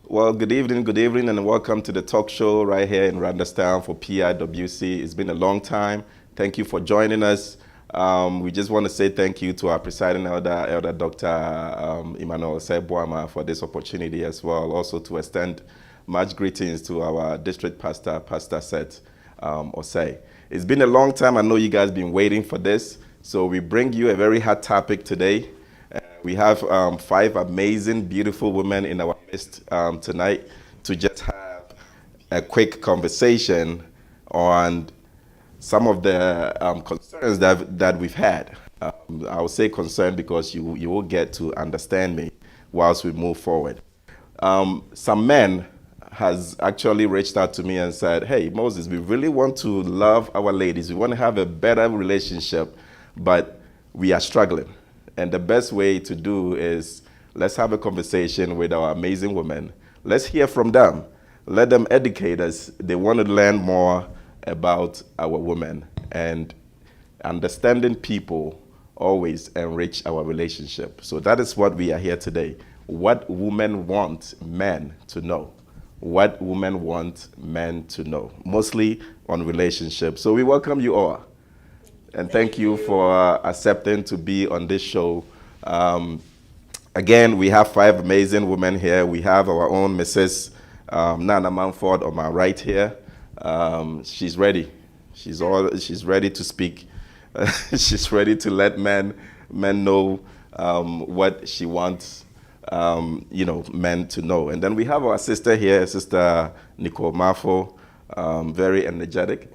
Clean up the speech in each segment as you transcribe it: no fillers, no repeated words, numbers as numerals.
Well, good evening, and welcome to the talk show right here in Randerstown for PIWC. It's been a long time. Thank you for joining us. We just want to say thank you to our presiding elder Dr. Emmanuel Seboama, for this opportunity as well. Also to extend much greetings to our district pastor, Pastor Seth Osei. It's been a long time. I know you guys been waiting for this. So we bring you a very hot topic today. We have 5 amazing, beautiful women in our midst tonight to just have a quick conversation on some of the concerns that we've had. I will say concern because you will get to understand me whilst we move forward. Some men has actually reached out to me and said, hey, Moses, we really want to love our ladies. We want to have a better relationship, but we are struggling. And the best way to do is let's have a conversation with our amazing women. Let's hear from them. Let them educate us. They want to learn more about our women. And understanding people always enrich our relationship. So that is what we are here today. What women want men to know. What women want men to know. Mostly on relationships. So we welcome you all. And thank you for accepting to be on this show. Again, we have 5 amazing women here. We have our own Mrs. Nana Manford on my right here. She's ready. She's ready to speak. She's ready to let men know what she wants, men to know. And then we have our sister here, Sister Nicole Mafo, very energetic.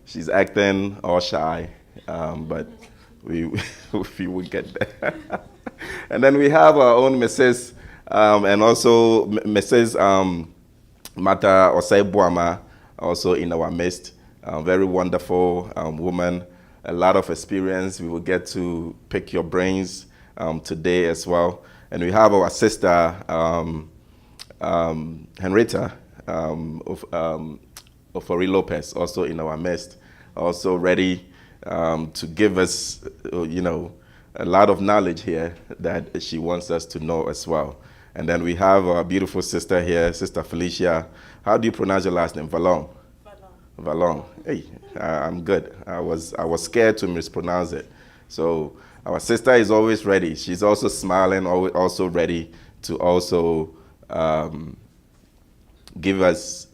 She's acting all shy. but we we will get there. And then we have our own Mrs. And also Mrs. Mata Osei also in our midst. Very wonderful woman, a lot of experience. We will get to pick your brains today as well. And we have our sister, Henrietta Ofori Lopez, also in our midst, also ready to give us, a lot of knowledge here that she wants us to know as well. And then we have our beautiful sister here, Sister Felicia. How do you pronounce your last name? Valon. Valon. Hey, I'm good. I was scared to mispronounce it. So our sister is always ready. She's also smiling, also ready to also give us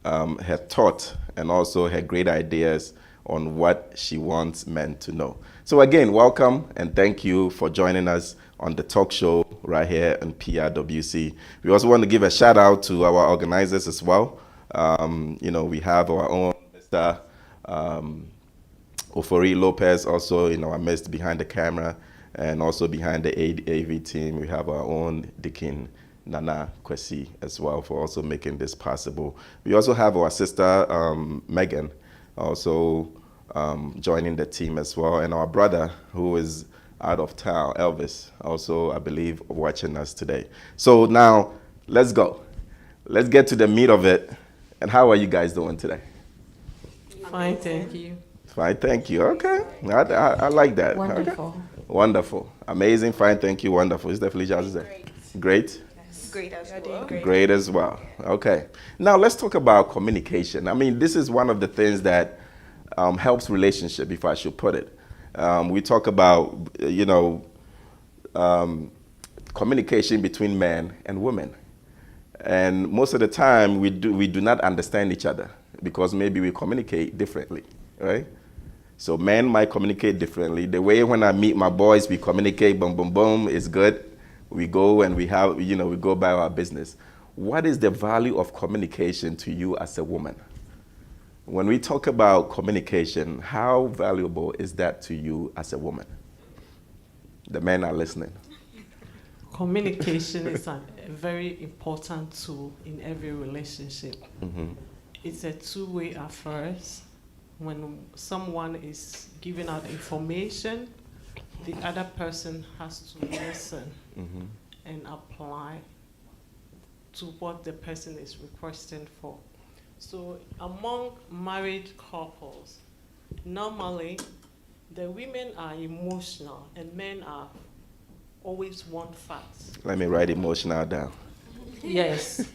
her thought and also her great ideas on what she wants men to know. So again, welcome and thank you for joining us on the talk show right here on PRWC. We also want to give a shout out to our organizers as well. We have our own Mr. Ofori Lopez also in our midst behind the camera, and also behind the AV team, we have our own Deacon Nana Kwesi as well for also making this possible. We also have our sister Megan also joining the team as well, and our brother who is out of town, Elvis, also I believe watching us today. So now let's go. Let's get to the meat of it. And how are you guys doing today? Fine, thank you. Fine, thank you. Okay, I like that. Wonderful. Okay. Wonderful. Amazing, fine, thank you, wonderful. Is that Felicia? Great? Great as well. Great as well. Okay. Now let's talk about communication. I mean, this is one of the things that helps relationship, if I should put it. We talk about, communication between men and women. And most of the time, we do not understand each other because maybe we communicate differently, right? So men might communicate differently. The way when I meet my boys, we communicate, boom, boom, boom, is good. We go and we go by our business. What is the value of communication to you as a woman? When we talk about communication, how valuable is that to you as a woman? The men are listening. Communication is a very important tool in every relationship. Mm-hmm. It's a two-way affair. When someone is giving out information, the other person has to listen Mm-hmm. and apply to what the person is requesting for. So among married couples, normally the women are emotional and men are always want facts. Let me write emotional down. Yes.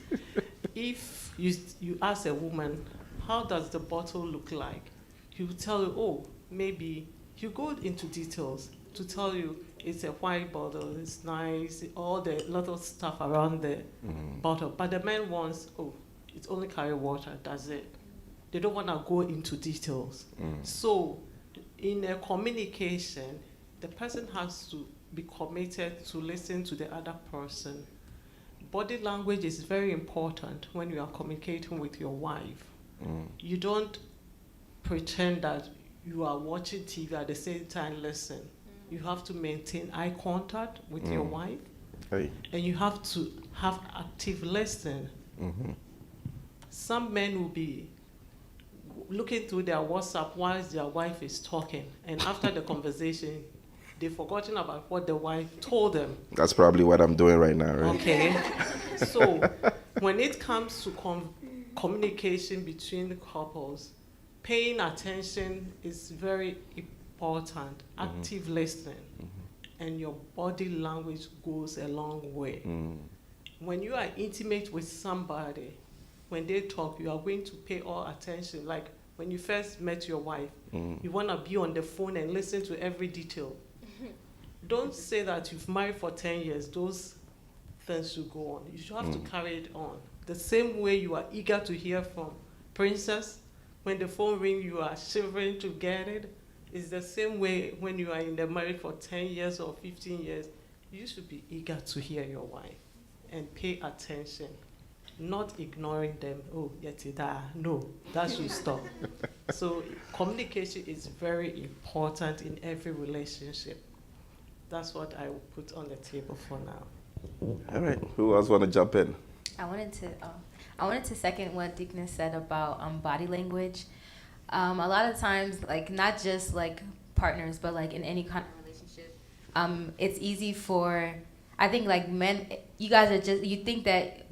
If you ask a woman, how does the bottle look like? He will tell you, oh, maybe you go into details to tell you it's a white bottle, it's nice, all the little stuff around the bottle. But the man wants, oh, it's only carry water, that's it. They don't want to go into details. So in a communication, the person has to be committed to listen to the other person. Body language is very important when you are communicating with your wife. You don't pretend that you are watching TV at the same time listen. You have to maintain eye contact with your wife. Hey. And you have to have active listening. Mm-hmm. Some men will be looking through their WhatsApp while their wife is talking. And after the conversation, they've forgotten about what the wife told them. That's probably what I'm doing right now, right? Okay. So when it comes to communication between the couples, paying attention is very important. Active listening. And your body language goes a long way. When you are intimate with somebody, when they talk, you are going to pay all attention. Like when you first met your wife, you want to be on the phone and listen to every detail. Don't say that you've married for 10 years. Those things should go on. You should have to carry it on. The same way you are eager to hear from Princess, when the phone rings, you are shivering to get it. It's the same way when you are in the marriage for 10 years or 15 years. You should be eager to hear your wife and pay attention. not ignoring them. Oh, yet no, that should stop. So communication is very important in every relationship. That's what I will put on the table for now. All right. Who else want to jump in? I wanted to second what Deaconess said about body language. A lot of times, like not just like partners, but like in any kind of relationship, it's easy for, I think like men, you guys are just, you think that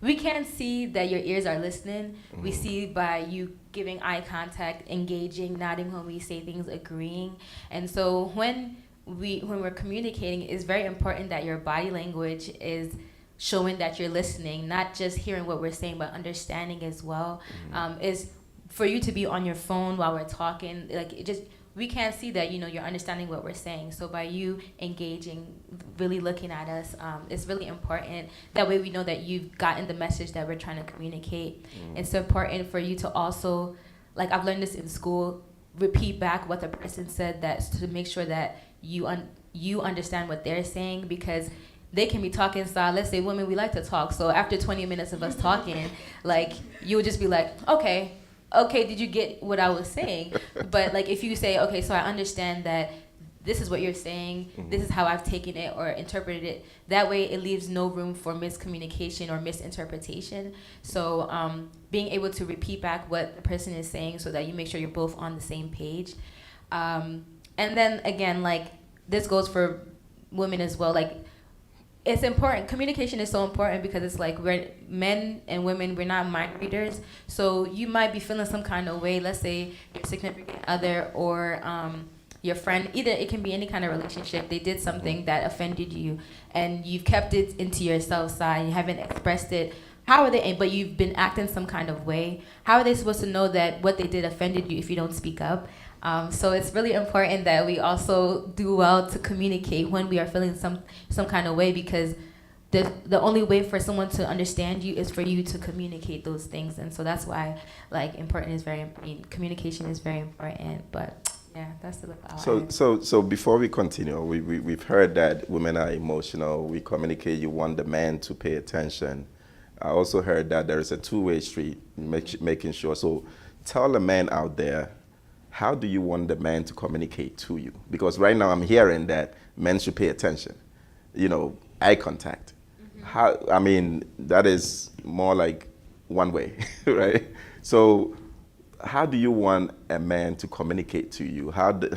we can't see that your ears are listening. Mm-hmm. We see by you giving eye contact, engaging, nodding when we say things, agreeing. And so when we're communicating, it's very important that your body language is showing that you're listening, not just hearing what we're saying, but understanding as well. Mm-hmm. Is for you to be on your phone while we're talking, like it just, we can't see that, you're understanding what we're saying. So by you engaging, really looking at us, it's really important. That way we know that you've gotten the message that we're trying to communicate. Mm. It's important for you to also, like I've learned this in school, repeat back what the person said, that to make sure that you understand what they're saying, because they can be talking style. Let's say women, we like to talk. So after 20 minutes of us talking, like you would just be like, okay, did you get what I was saying? But like if you say, okay, so I understand that this is what you're saying, mm-hmm. this is how I've taken it or interpreted it, that way it leaves no room for miscommunication or misinterpretation. So being able to repeat back what the person is saying so that you make sure you're both on the same page. And then again, like this goes for women as well, like it's important. Communication is so important because it's like we're men and women, we're not mind readers. So you might be feeling some kind of way. Let's say your significant other or your friend, either it can be any kind of relationship. They did something that offended you and you've kept it into yourself side. You haven't expressed it. How are they, but you've been acting some kind of way. How are they supposed to know that what they did offended you if you don't speak up? So it's really important that we also do well to communicate when we are feeling some kind of way, because the only way for someone to understand you is for you to communicate those things. And so that's why communication is very important. But yeah, that's the So before we continue, we've heard that women are emotional. We communicate. You want the man to pay attention. I also heard that there is a two-way street, making sure. So tell the man out there, how do you want the man to communicate to you? Because right now I'm hearing that men should pay attention, eye contact. Mm-hmm. That is more like one way, right? So how do you want a man to communicate to you? How do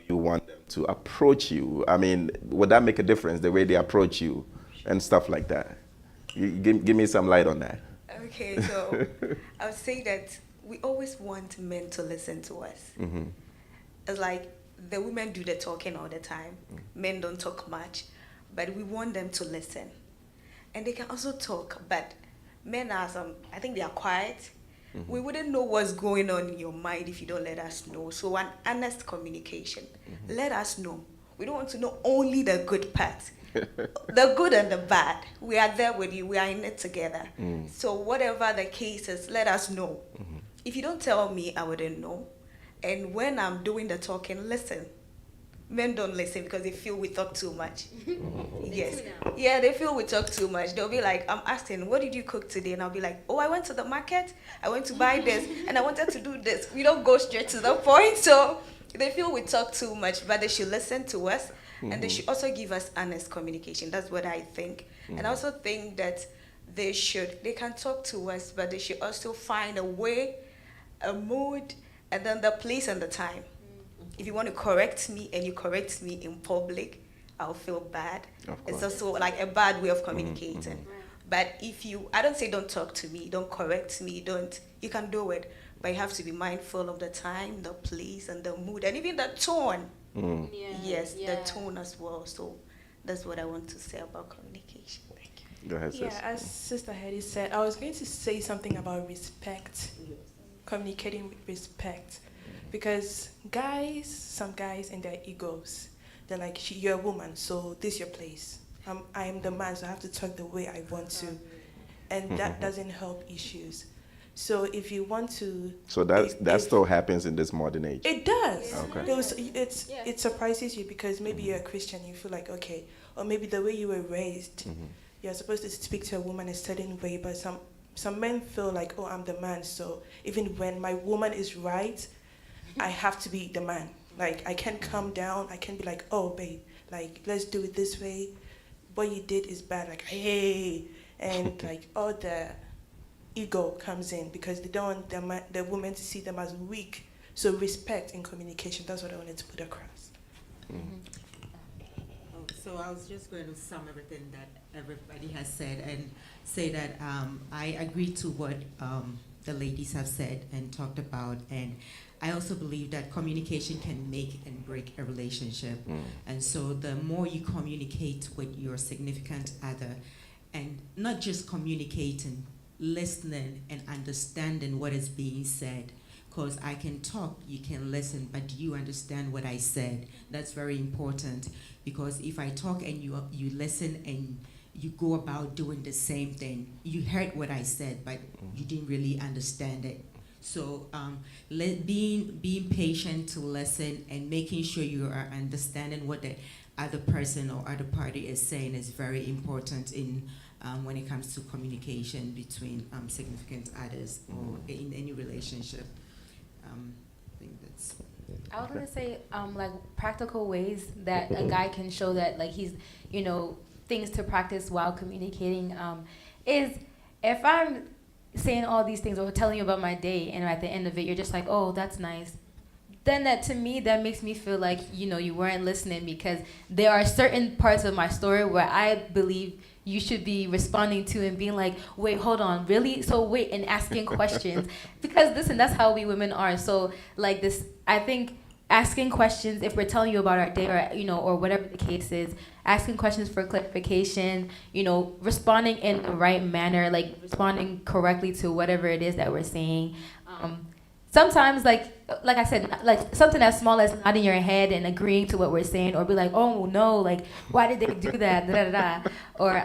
you want them to approach you? Would that make a difference, the way they approach you and stuff like that? Give me some light on that. Okay, so I would say that we always want men to listen to us. Mm-hmm. It's like the women do the talking all the time. Mm-hmm. Men don't talk much, but we want them to listen. And they can also talk, but men are I think they are quiet. Mm-hmm. We wouldn't know what's going on in your mind if you don't let us know. So an honest communication. Mm-hmm. Let us know. We don't want to know only the good part. The good and the bad. We are there with you. We are in it together. Mm. So whatever the case is, let us know. Mm-hmm. If you don't tell me, I wouldn't know. And when I'm doing the talking, listen. Men don't listen because they feel we talk too much. Yes. Yeah, they feel we talk too much. They'll be like, I'm asking, what did you cook today? And I'll be like, I went to the market. I went to buy this. And I wanted to do this. We don't go straight to the point. So they feel we talk too much, but they should listen to us. Mm-hmm. And they should also give us honest communication. That's what I think. Mm-hmm. And I also think that they can talk to us, but they should also find a way, a mood, and then the place and the time. Mm-hmm. If you want to correct me and you correct me in public, I'll feel bad. It's also like a bad way of communicating. Mm-hmm. But I don't say don't talk to me, don't correct me, you can do it. But you have to be mindful of the time, the place, and the mood, and even the tone. Mm. The tone as well. So that's what I want to say about communication. Thank you. Go ahead, sis. Yeah, as Sister Hetty said, I was going to say something about respect, communicating with respect. Because some guys and their egos, they're like, you're a woman, so this is your place. I am the man, so I have to talk the way I want to. And that doesn't help issues. So if you want to... So that still happens in this modern age? It does. Okay. It surprises you because maybe you're a Christian, you feel like, okay, or maybe the way you were raised, you're supposed to speak to a woman a certain way, but some men feel like, oh, I'm the man, so even when my woman is right, I have to be the man. Like, I can't calm down. I can't be like, oh, babe, like, let's do it this way. What you did is bad. Like, hey, and like all the ego comes in because they don't want the woman to see them as weak. So respect in communication. That's what I wanted to put across. So I was just going to sum everything that everybody has said and say that I agree to what the ladies have said and talked about, and I also believe that communication can make and break a relationship. And so the more you communicate with your significant other, and not just communicating, listening and understanding what is being said. Because I can talk, you can listen, but do you understand what I said? That's very important. Because if I talk and you listen and you go about doing the same thing, you heard what I said, but you didn't really understand it. So being patient to listen and making sure you are understanding what the other person or other party is saying is very important in when it comes to communication between significant others or in any relationship. I think that's. I was gonna say, like practical ways that a guy can show that like he's, things to practice while communicating, is if I'm saying all these things or telling you about my day and at the end of it you're just like, oh, that's nice, then that to me that makes me feel like you weren't listening, because there are certain parts of my story where I believe you should be responding to and being like, wait, hold on, really? So wait, and asking questions. Because listen, that's how we women are. So like this, I think asking questions, if we're telling you about our day or whatever the case is, asking questions for clarification, responding in the right manner, like responding correctly to whatever it is that we're saying. Sometimes, like I said, like something as small as nodding your head and agreeing to what we're saying, or be like, oh no, like why did they do that, da da da, or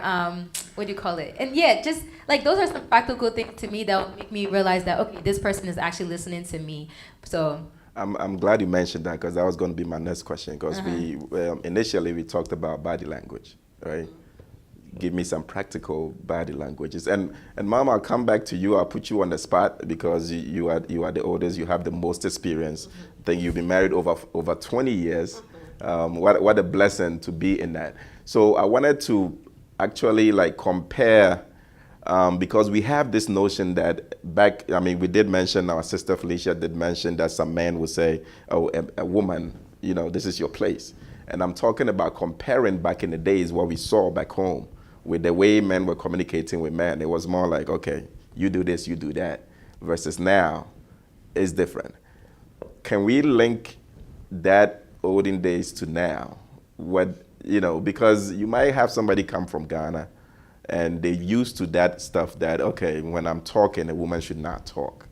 what do you call it? And yeah, just like those are some practical things to me that will make me realize that okay, this person is actually listening to me. So I'm glad you mentioned that, because that was going to be my next question. Because we initially we talked about body language, right? Give me some practical body languages. And Mom, I'll come back to you. I'll put you on the spot because you are the oldest. You have the most experience. I think you've been married over 20 years. What a blessing to be in that. So I wanted to actually like compare, because we have this notion that we did mention, our sister Felicia did mention that some men would say, oh, a woman, this is your place. And I'm talking about comparing back in the days what we saw back home with the way men were communicating with men. It was more like, okay, you do this, you do that, versus now is different. Can we link that olden days to now? Because you might have somebody come from Ghana and they're used to that stuff that, okay, when I'm talking, a woman should not talk.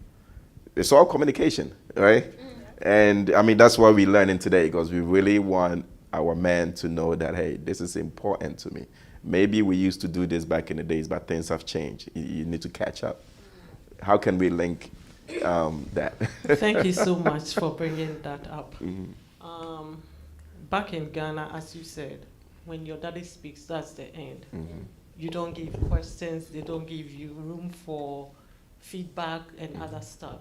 It's all communication, right? And that's what we're learning today, because we really want our men to know that, hey, this is important to me. Maybe we used to do this back in the days, but things have changed. You need to catch up. How can we link that? Thank you so much for bringing that up. Back in Ghana, as you said, when your daddy speaks, that's the end. You don't give questions. They don't give you room for feedback and other stuff.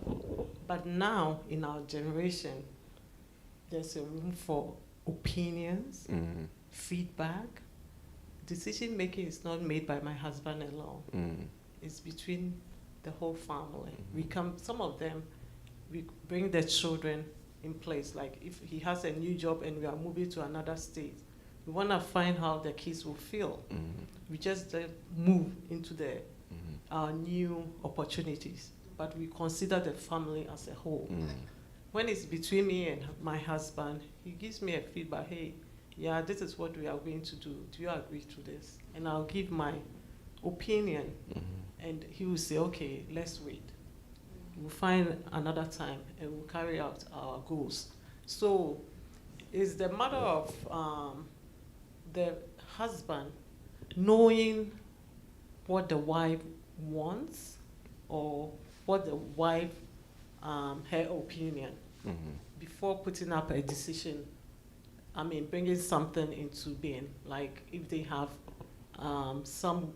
But now, in our generation, there's a room for opinions, feedback. Decision making is not made by my husband alone. It's between the whole family. Some of them, we bring their children in place. Like if he has a new job and we are moving to another state, we want to find how the kids will feel. We just move into our new opportunities, but we consider the family as a whole. When it's between me and my husband, he gives me a feedback, hey, yeah, this is what we are going to do. Do you agree to this? And I'll give my opinion, and he will say, okay, let's wait. We'll find another time, and we'll carry out our goals. So it's the matter of the husband knowing what the wife wants, or what the wife, her opinion, before putting up a decision. Bringing something into being. Like if they have some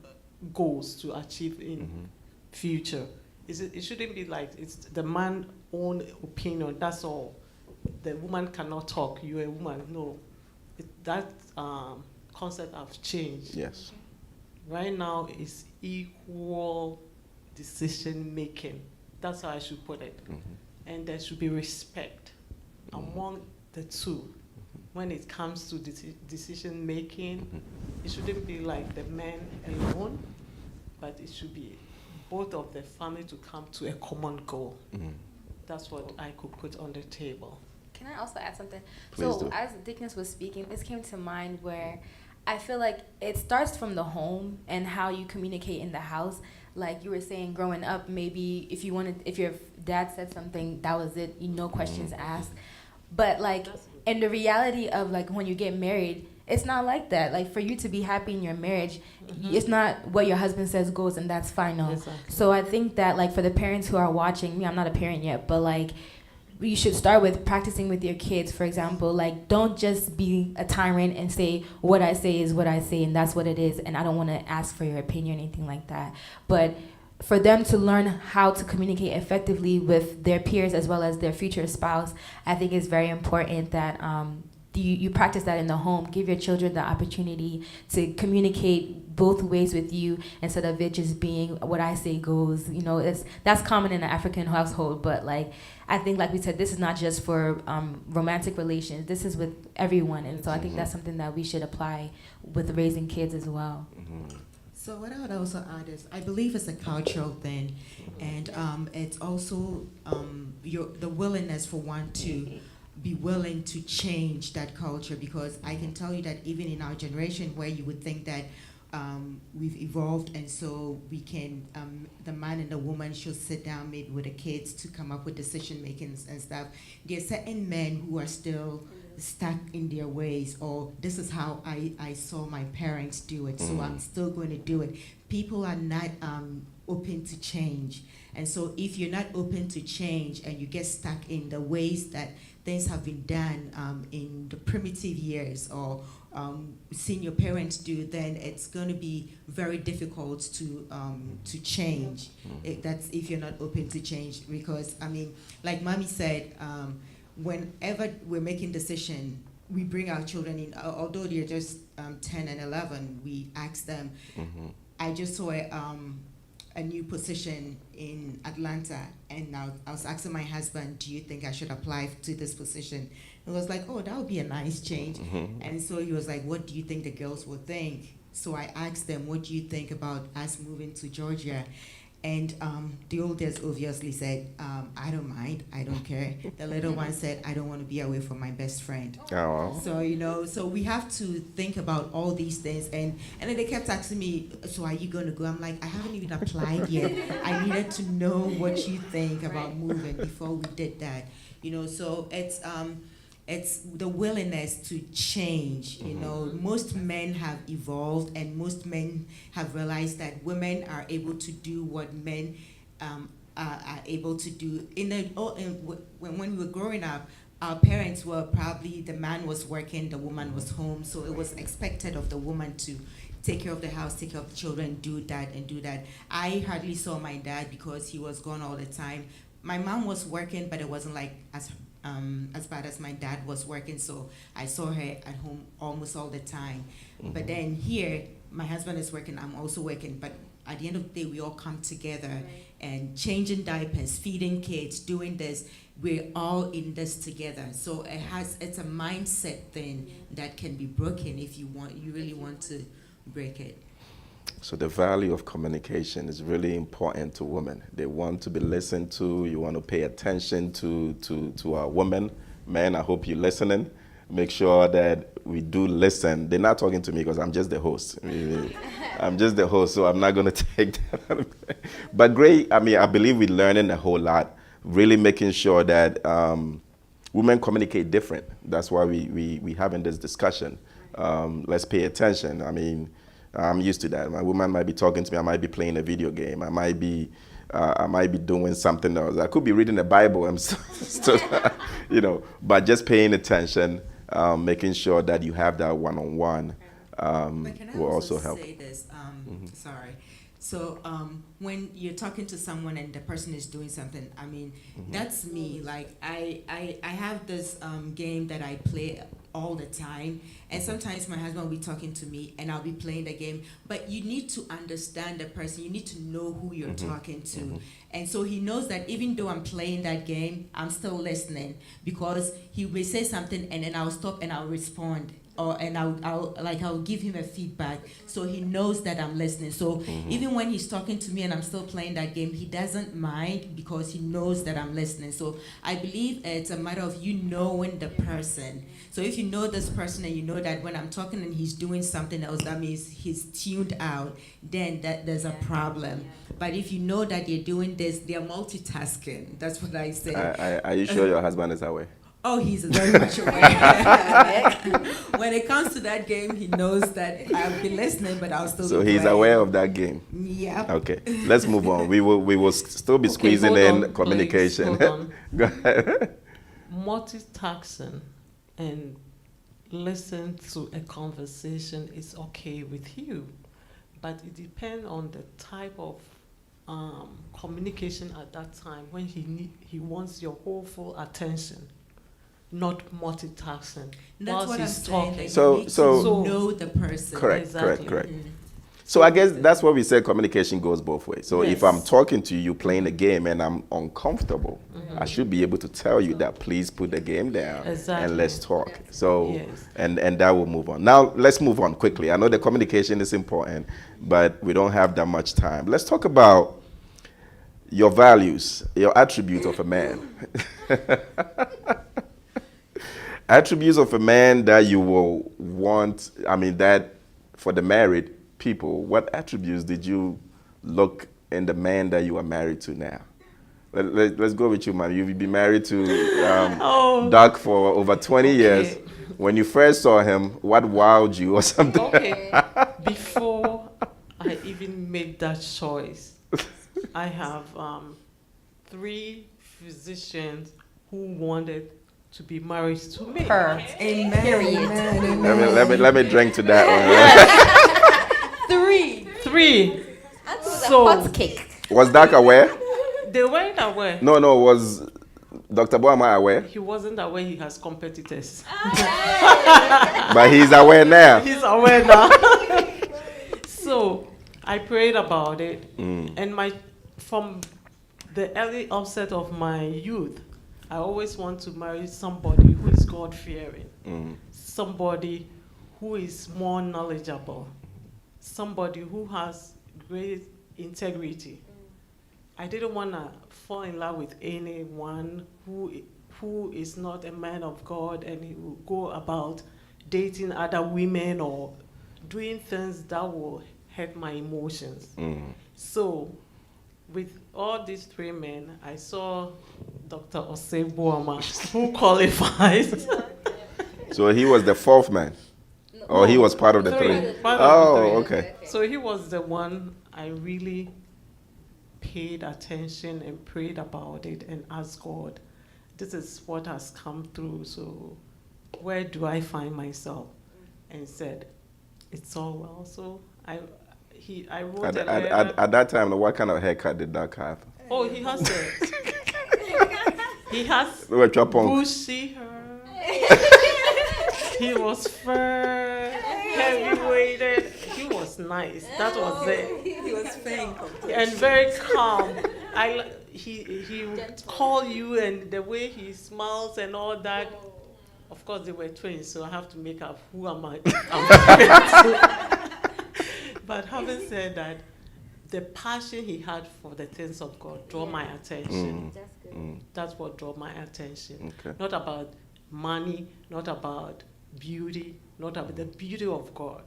goals to achieve in future. It shouldn't be like it's the man's own opinion. That's all. The woman cannot talk. You're a woman. No, that concept have changed. Yes. Right now, it's equal decision making. That's how I should put it. And there should be respect among the two. When it comes to decision making, it shouldn't be like the man alone, but it should be both of the family to come to a common goal. That's what I could put on the table. Can I also add something? Please So do. as Dickness was speaking, this came to mind where I feel like it starts from the home and how you communicate in the house. Like you were saying, growing up, maybe if your dad said something, that was it, no questions asked. But like in the reality of like when you get married, it's not like that. Like for you to be happy in your marriage, it's not what your husband says goes and that's final. Exactly. So I think that like for the parents who are watching me, I'm not a parent yet, but like you should start with practicing with your kids. For example, like don't just be a tyrant and say what I say is what I say and that's what it is and I don't want to ask for your opinion or anything like that. But for them to learn how to communicate effectively with their peers as well as their future spouse, I think it's very important that you practice that in the home. Give your children the opportunity to communicate both ways with you instead of it just being what I say goes. You know, that's common in an African household, but like I think, like we said, this is not just for romantic relations. This is with everyone, and so I think that's something that we should apply with raising kids as well. So what I would also add is, I believe it's a cultural thing, and it's also the willingness for one to be willing to change that culture, because I can tell you that even in our generation where you would think that we've evolved and so we can, the man and the woman should sit down maybe with the kids to come up with decision making and stuff. There are certain men who are still stuck in their ways, or this is how I saw my parents do it, so I'm still going to do it. People are not open to change. And so if you're not open to change and you get stuck in the ways that things have been done in the primitive years or seeing your parents do, then it's going to be very difficult to change. That's if you're not open to change. Because, I mean, like Mommy said, whenever we're making decision, we bring our children in, although they're just 10 and 11, we ask them. I just saw a new position in Atlanta, and I was asking my husband, do you think I should apply to this position? He was like, oh, that would be a nice change. And so he was like, what do you think the girls will think? So I asked them, what do you think about us moving to Georgia? And the oldest obviously said, I don't mind, I don't care. The little one said, I don't want to be away from my best friend. Oh. So, you know, so we have to think about all these things. And then they kept asking me, so are you going to go? I'm like, I haven't even applied yet. I needed to know what you think about moving before we did that. You know, so it's the willingness to change. You know, most men have evolved, and most men have realized that women are able to do what men are able to do. When we were growing up, our parents were probably, the man was working, the woman was home, so it was expected of the woman to take care of the house, take care of the children, do that and do that. I hardly saw my dad because he was gone all the time. My mom was working, but it wasn't like as bad as my dad was working, so I saw her at home almost all the time. But then here, my husband is working, I'm also working, but at the end of the day, we all come together and changing diapers, feeding kids, doing this. We're all in this together. So it's a mindset thing that can be broken if you really want to break it. So the value of communication is really important to women. They want to be listened to. You want to pay attention to our women. Men, I hope you're listening. Make sure that we do listen. They're not talking to me because I'm just the host. I'm just the host, so I'm not going to take that. But great, I mean, I believe we're learning a whole lot, really making sure that women communicate different. That's why we having this discussion. Let's pay attention. I mean, I'm used to that. My woman might be talking to me. I might be playing a video game. I might be doing something else. I could be reading the Bible. I'm still, you know, but just paying attention, making sure that you have that one-on-one But can I will also help. say this? Sorry. So when you're talking to someone and the person is doing something, I mean, that's me. Like I have this game that I play all the time, and sometimes my husband will be talking to me and I'll be playing the game. But you need to understand the person. You need to know who you're talking to, and so he knows that even though I'm playing that game, I'm still listening, because he will say something and then I'll stop and I'll respond. And I'll give him a feedback, so he knows that I'm listening. So even when he's talking to me and I'm still playing that game, he doesn't mind, because he knows that I'm listening. So I believe it's a matter of you knowing the person. So if you know this person and you know that when I'm talking and he's doing something else, that means he's tuned out, then there's a problem. But if you know that they're doing this, they're multitasking. That's what I say. Are you sure your husband is aware? Oh, he's very much aware. When it comes to that game, he knows that I've been listening, but I'll still. So be he's playing. aware of that game. Yeah. Okay, let's move on. We will still be squeezing hold in on, communication. please, hold on. Go ahead. Multitasking and listen to a conversation is okay with you, but it depends on the type of communication at that time, when he wants your whole full attention, not multitasking. That's what I'm he's saying. talking. That So- you need so- to know the person. Correct, Exactly. correct. So I guess that's what we said, communication goes both ways. So if Yes. I'm talking to you playing a game and I'm uncomfortable, I should be able to tell you that please put the game down Exactly. and let's talk. So Yes. and that will move on. Now let's move on quickly. I know the communication is important, but we don't have that much time. Let's talk about your values, your attributes of a man. Attributes of a man that you will want, that for the married people, what attributes did you look in the man that you are married to now? Let's go with you, man. You've been married to Doug for over 20 years. When you first saw him, what wowed you or something? Okay, before I even made that choice, I have 3 physicians who wanted to be married to me. Amen. Period. Amen. Let me drink to that one. 3. That was So- a hot cake. Was Doug aware? They weren't aware. No, was Dr. Boama aware? He wasn't aware he has competitors. But he's aware now. He's aware now. So I prayed about it, and from the early onset of my youth, I always want to marry somebody who is God-fearing, somebody who is more knowledgeable, somebody who has great integrity. I didn't want to fall in love with anyone who is not a man of God, and he will go about dating other women or doing things that will hurt my emotions. So with all these 3 men, I saw Dr. Osei Boama, who qualifies. So he was the 4th man? Or he was part of the 3? Part of the 3. Okay. So he was the one I really paid attention and prayed about it and asked God, this is what has come through, so where do I find myself? And said, it's all well. So I wrote a letter. At that time, what kind of haircut did Doug have? Oh, he has he has Wait, chop on. bushy hair. He was fair, heavy-weighted. He was nice. That was it. He was paying And very calm. He would call you, and the way he smiles and all that. Of course, they were twins, so I have to make up who am I. But having said that, the passion he had for the things of God drew my attention. That's good. That's what drew my attention. Okay. Not about money, not about beauty, not about the beauty of God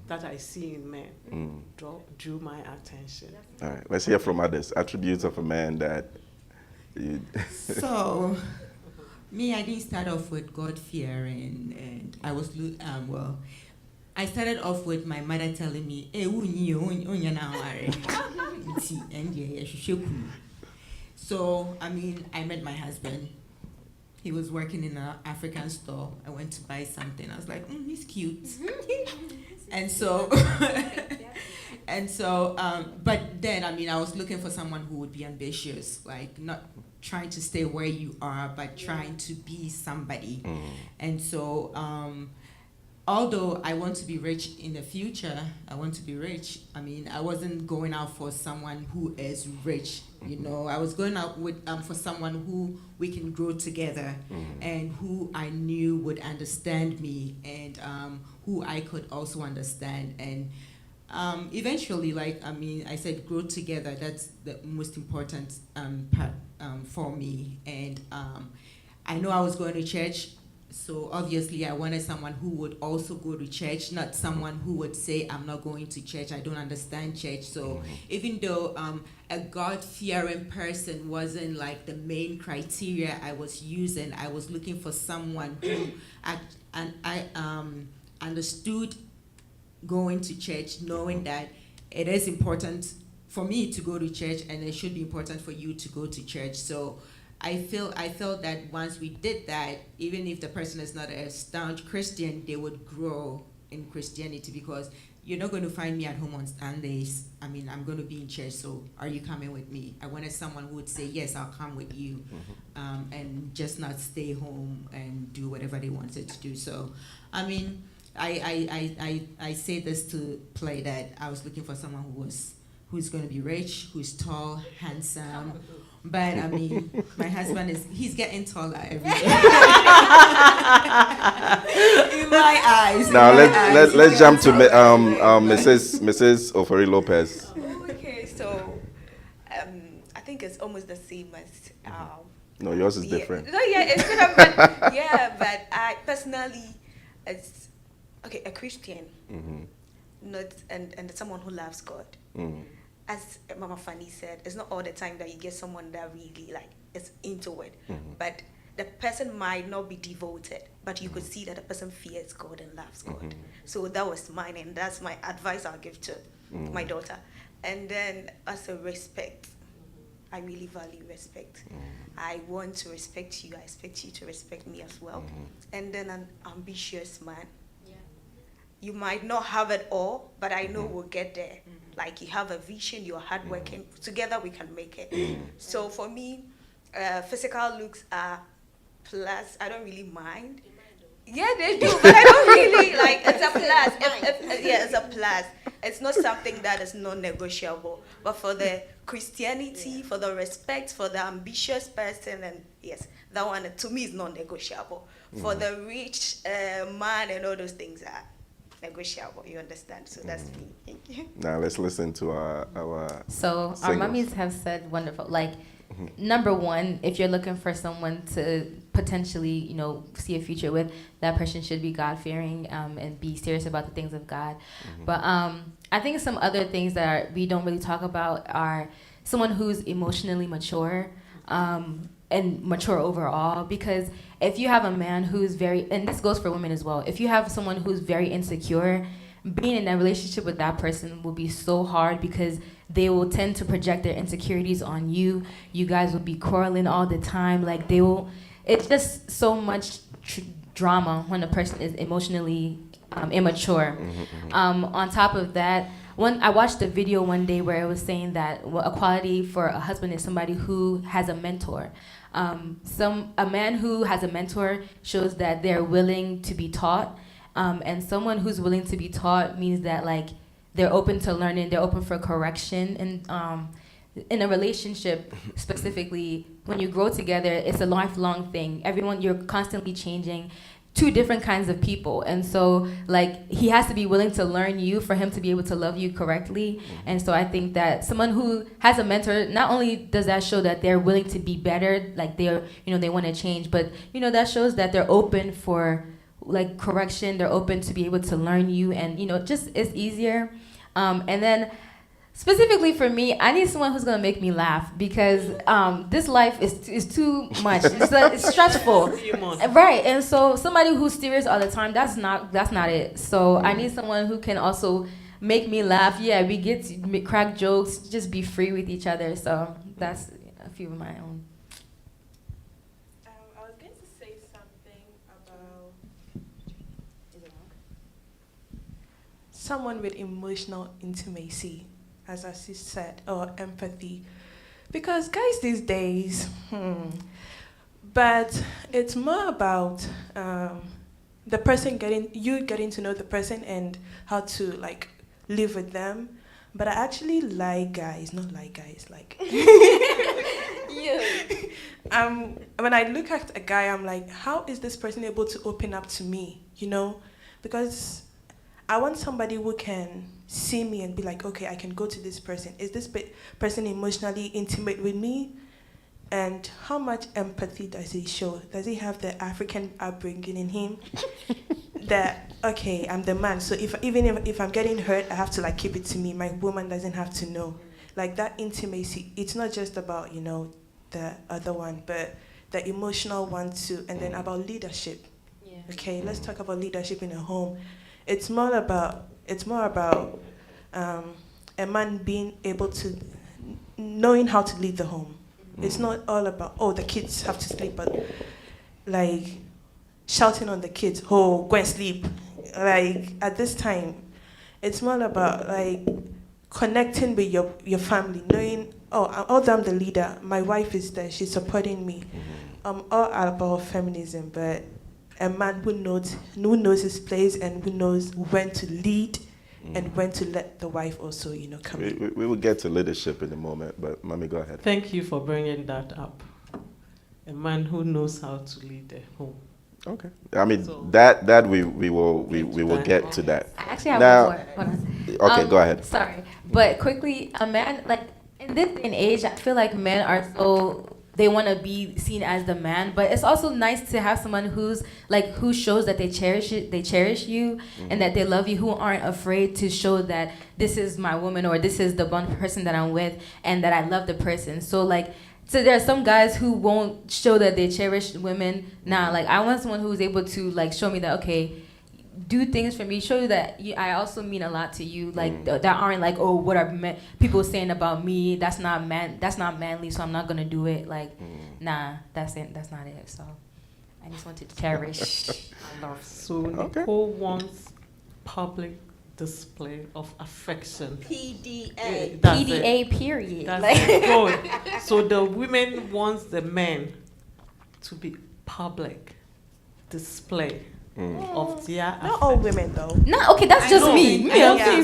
that I see in men. Drew my attention. All right, let's hear from others. Attributes of a man that you So, me, I didn't start off with God-fearing, and I was, I started off with my mother telling me, so, I met my husband. He was working in an African store. I went to buy something. I was like, he's cute. And so, and so, but then, I mean, I was looking for someone who would be ambitious, like not trying to stay where you are, but trying to be somebody. And so, although I want to be rich in the future, I want to be rich. I mean, I wasn't going out for someone who is rich, you know. I was going out with for someone who we can grow together, and who I knew would understand me, and who I could also understand. And eventually, like, I mean, I said grow together. That's the most important part for me. And I know I was going to church. So obviously I wanted someone who would also go to church, not someone who would say, I'm not going to church, I don't understand church. So even though a God-fearing person wasn't like the main criteria I was using, I was looking for someone who I understood going to church, knowing that it is important for me to go to church, and it should be important for you to go to church. So I felt that once we did that, even if the person is not a staunch Christian, they would grow in Christianity, because you're not going to find me at home on Sundays. I mean, I'm going to be in church, so are you coming with me? I wanted someone who would say, yes, I'll come with you, and just not stay home and do whatever they wanted to do. So, I mean, I say this to play that I was looking for someone who's going to be rich, who's tall, handsome. But I mean, my husband he's getting taller every day. In my eyes. Now let's jump to Mrs. Ofori Lopez. Okay, so I think it's almost the same as. No, yours is different. No, yeah, it's different. But, yeah, but I personally, it's okay. A Christian, not and someone who loves God. As Mama Fanny said, it's not all the time that you get someone that really like is into it. But the person might not be devoted, but you could see that the person fears God and loves God. So that was mine, and that's my advice I'll give to my daughter. And then as a respect, I really value respect. I want to respect you. I expect you to respect me as well. And then an ambitious man. You might not have it all, but I know we'll get there. Like, you have a vision, you're hardworking. Together we can make it. So for me, physical looks are plus. I don't really mind. Yeah, they do, but I don't really like. It's a plus. Yeah, it's a plus. It's not something that is non-negotiable. But for the Christianity, for the respect, for the ambitious person, and yes, that one to me is non-negotiable. For the rich man and all those things are negotiable, you understand? So that's me. Thank you. Now let's listen to our So singles. our mummies have said wonderful. Like, number one, if you're looking for someone to potentially, you know, see a future with, that person should be God-fearing and be serious about the things of God. But I think some other things that we don't really talk about are someone who's emotionally mature. And mature overall, because if you have a man who's very, and this goes for women as well, if you have someone who's very insecure, being in a relationship with that person will be so hard, because they will tend to project their insecurities on you. You guys will be quarreling all the time. Like, it's just so much drama when a person is emotionally immature. On top of that, I watched a video one day where it was saying that a quality for a husband is somebody who has a mentor. A man who has a mentor shows that they're willing to be taught, and someone who's willing to be taught means that, like, they're open to learning, they're open for correction, and in a relationship specifically, when you grow together, it's a lifelong thing. You're constantly changing. Two different kinds of people, and so, like, he has to be willing to learn you for him to be able to love you correctly. And so I think that someone who has a mentor, not only does that show that they're willing to be better, like they want to change, but that shows that they're open for, like, correction. They're open to be able to learn you, and just it's easier. And then specifically for me, I need someone who's gonna make me laugh, because this life is too much. It's stressful, right? And so somebody who's serious all the time, that's not it. So I need someone who can also make me laugh. Yeah, we get to crack jokes, just be free with each other. So that's a few of my own. I was going to say someone with emotional intimacy, as I said, or empathy. Because guys these days, but it's more about the person getting to know the person and how to like live with them. But I actually like guys, not like guys, like. When I look at a guy, I'm like, how is this person able to open up to me? You know, because I want somebody who can see me and be like, okay, I can go to this person. Is this person emotionally intimate with me? And how much empathy does he show? Does he have the African upbringing in him? That, okay, I'm the man, so even if I'm getting hurt, I have to like keep it to me. My woman doesn't have to know. Like that intimacy, it's not just about, you know, the other one, but the emotional one too. And then about leadership. Yeah. Okay, let's talk about leadership in a home. It's more about a man being able to knowing how to lead the home. It's not all about, oh, the kids have to sleep, but like shouting on the kids, oh, go and sleep. Like at this time, it's more about like connecting with your family, knowing, oh, although I'm the leader, my wife is there, she's supporting me. I'm all about feminism, but a man who knows his place and who knows when to lead and when to let the wife also, you know, come in. We will get to leadership in a moment, but Mommy, go ahead. Thank you for bringing that up. A man who knows how to lead the home. Okay. I mean, so that we will get to that. I actually have now, one more. Hold on. Okay, go ahead. Sorry, but quickly, a man, like in this day and age, I feel like men are so, they want to be seen as the man, but it's also nice to have someone who shows that they cherish you, and that they love you, who aren't afraid to show that this is my woman or this is the one person that I'm with and that I love the person. So there are some guys who won't show that they cherish women. Like I want someone who's able to like show me that, okay, do things for me, show you that I also mean a lot to you. Like that aren't like, oh, what are people saying about me? That's not manly, so I'm not gonna do it. Like, nah, that's it. That's not it. So I just want to cherish my love. So Nicole wants public display of affection. PDA. PDA, period. That's good. So the women wants the men to be public display of their affection. Not all women though. No, okay, that's just me.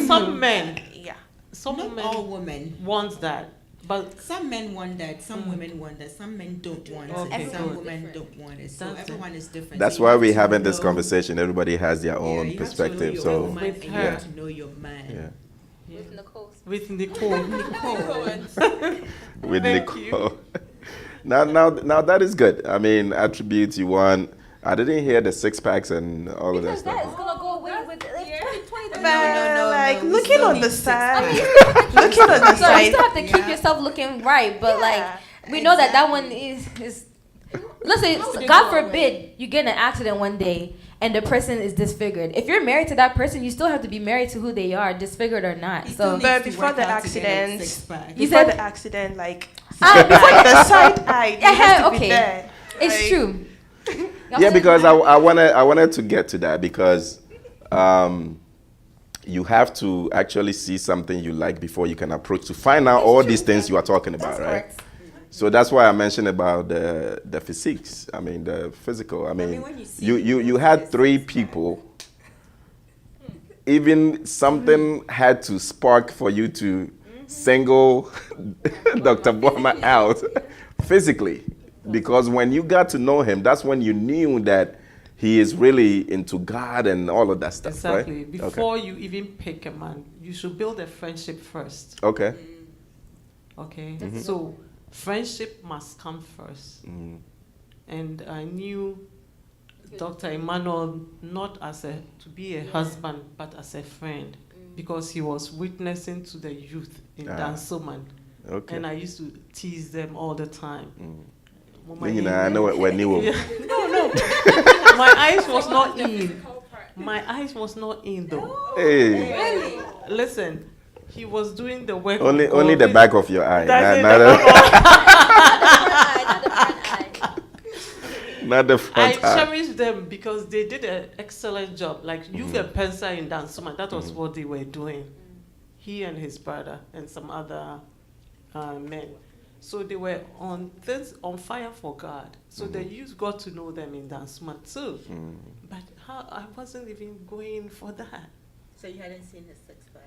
Some men. Yeah. Some Not men all women want that. But some men want that, some women want that, some men don't want it, some women don't want it. So everyone is different. That's why we're having this conversation. Everybody has their own perspective. So with her, you have to know your man. Yeah. With Nicole. With Nicole. With Nicole. Now that is good. I mean, attributes you want. I didn't hear the six packs and all of that stuff. Because that is gonna go away with 2020. No, like looking on the side. Looking on the So side. you still have to keep yourself looking right, but like we know that one is. Listen, God forbid you get in an accident one day and the person is disfigured. If you're married to that person, you still have to be married to who they are, disfigured or not. So, but before the accident, like the side eye, has to be there. It's true. Yeah, because I wanted to get to that because you have to actually see something you like before you can approach to find out all these things you are talking about, right? So that's why I mentioned about the physiques. I mean, the physical. I mean, you had three people. Even something had to spark for you to single Dr. Boima out physically. Because when you got to know him, that's when you knew that he is really into God and all of that stuff, exactly. Right? Before you even pick a man, you should build a friendship first. Okay. Okay. Mm-hmm. So friendship must come first. Mm-hmm. And I knew Dr. Emmanuel not as to be a husband, but as a friend, because he was witnessing to the youth in Dansoman. Okay. And I used to tease them all the time. I know when you No. My eyes was not in. My eyes was not in though. Hey. Really? Listen, he was doing the work. Only the back of your eye. Not the I front eye. cherish them because they did an excellent job. Like you've and Pensa in Dansuma, that was what they were doing. He and his brother and some other men. So they were on fire for God. So the youth got to know them in Dansuma too. But I wasn't even going for that. So you hadn't seen his 6'5"?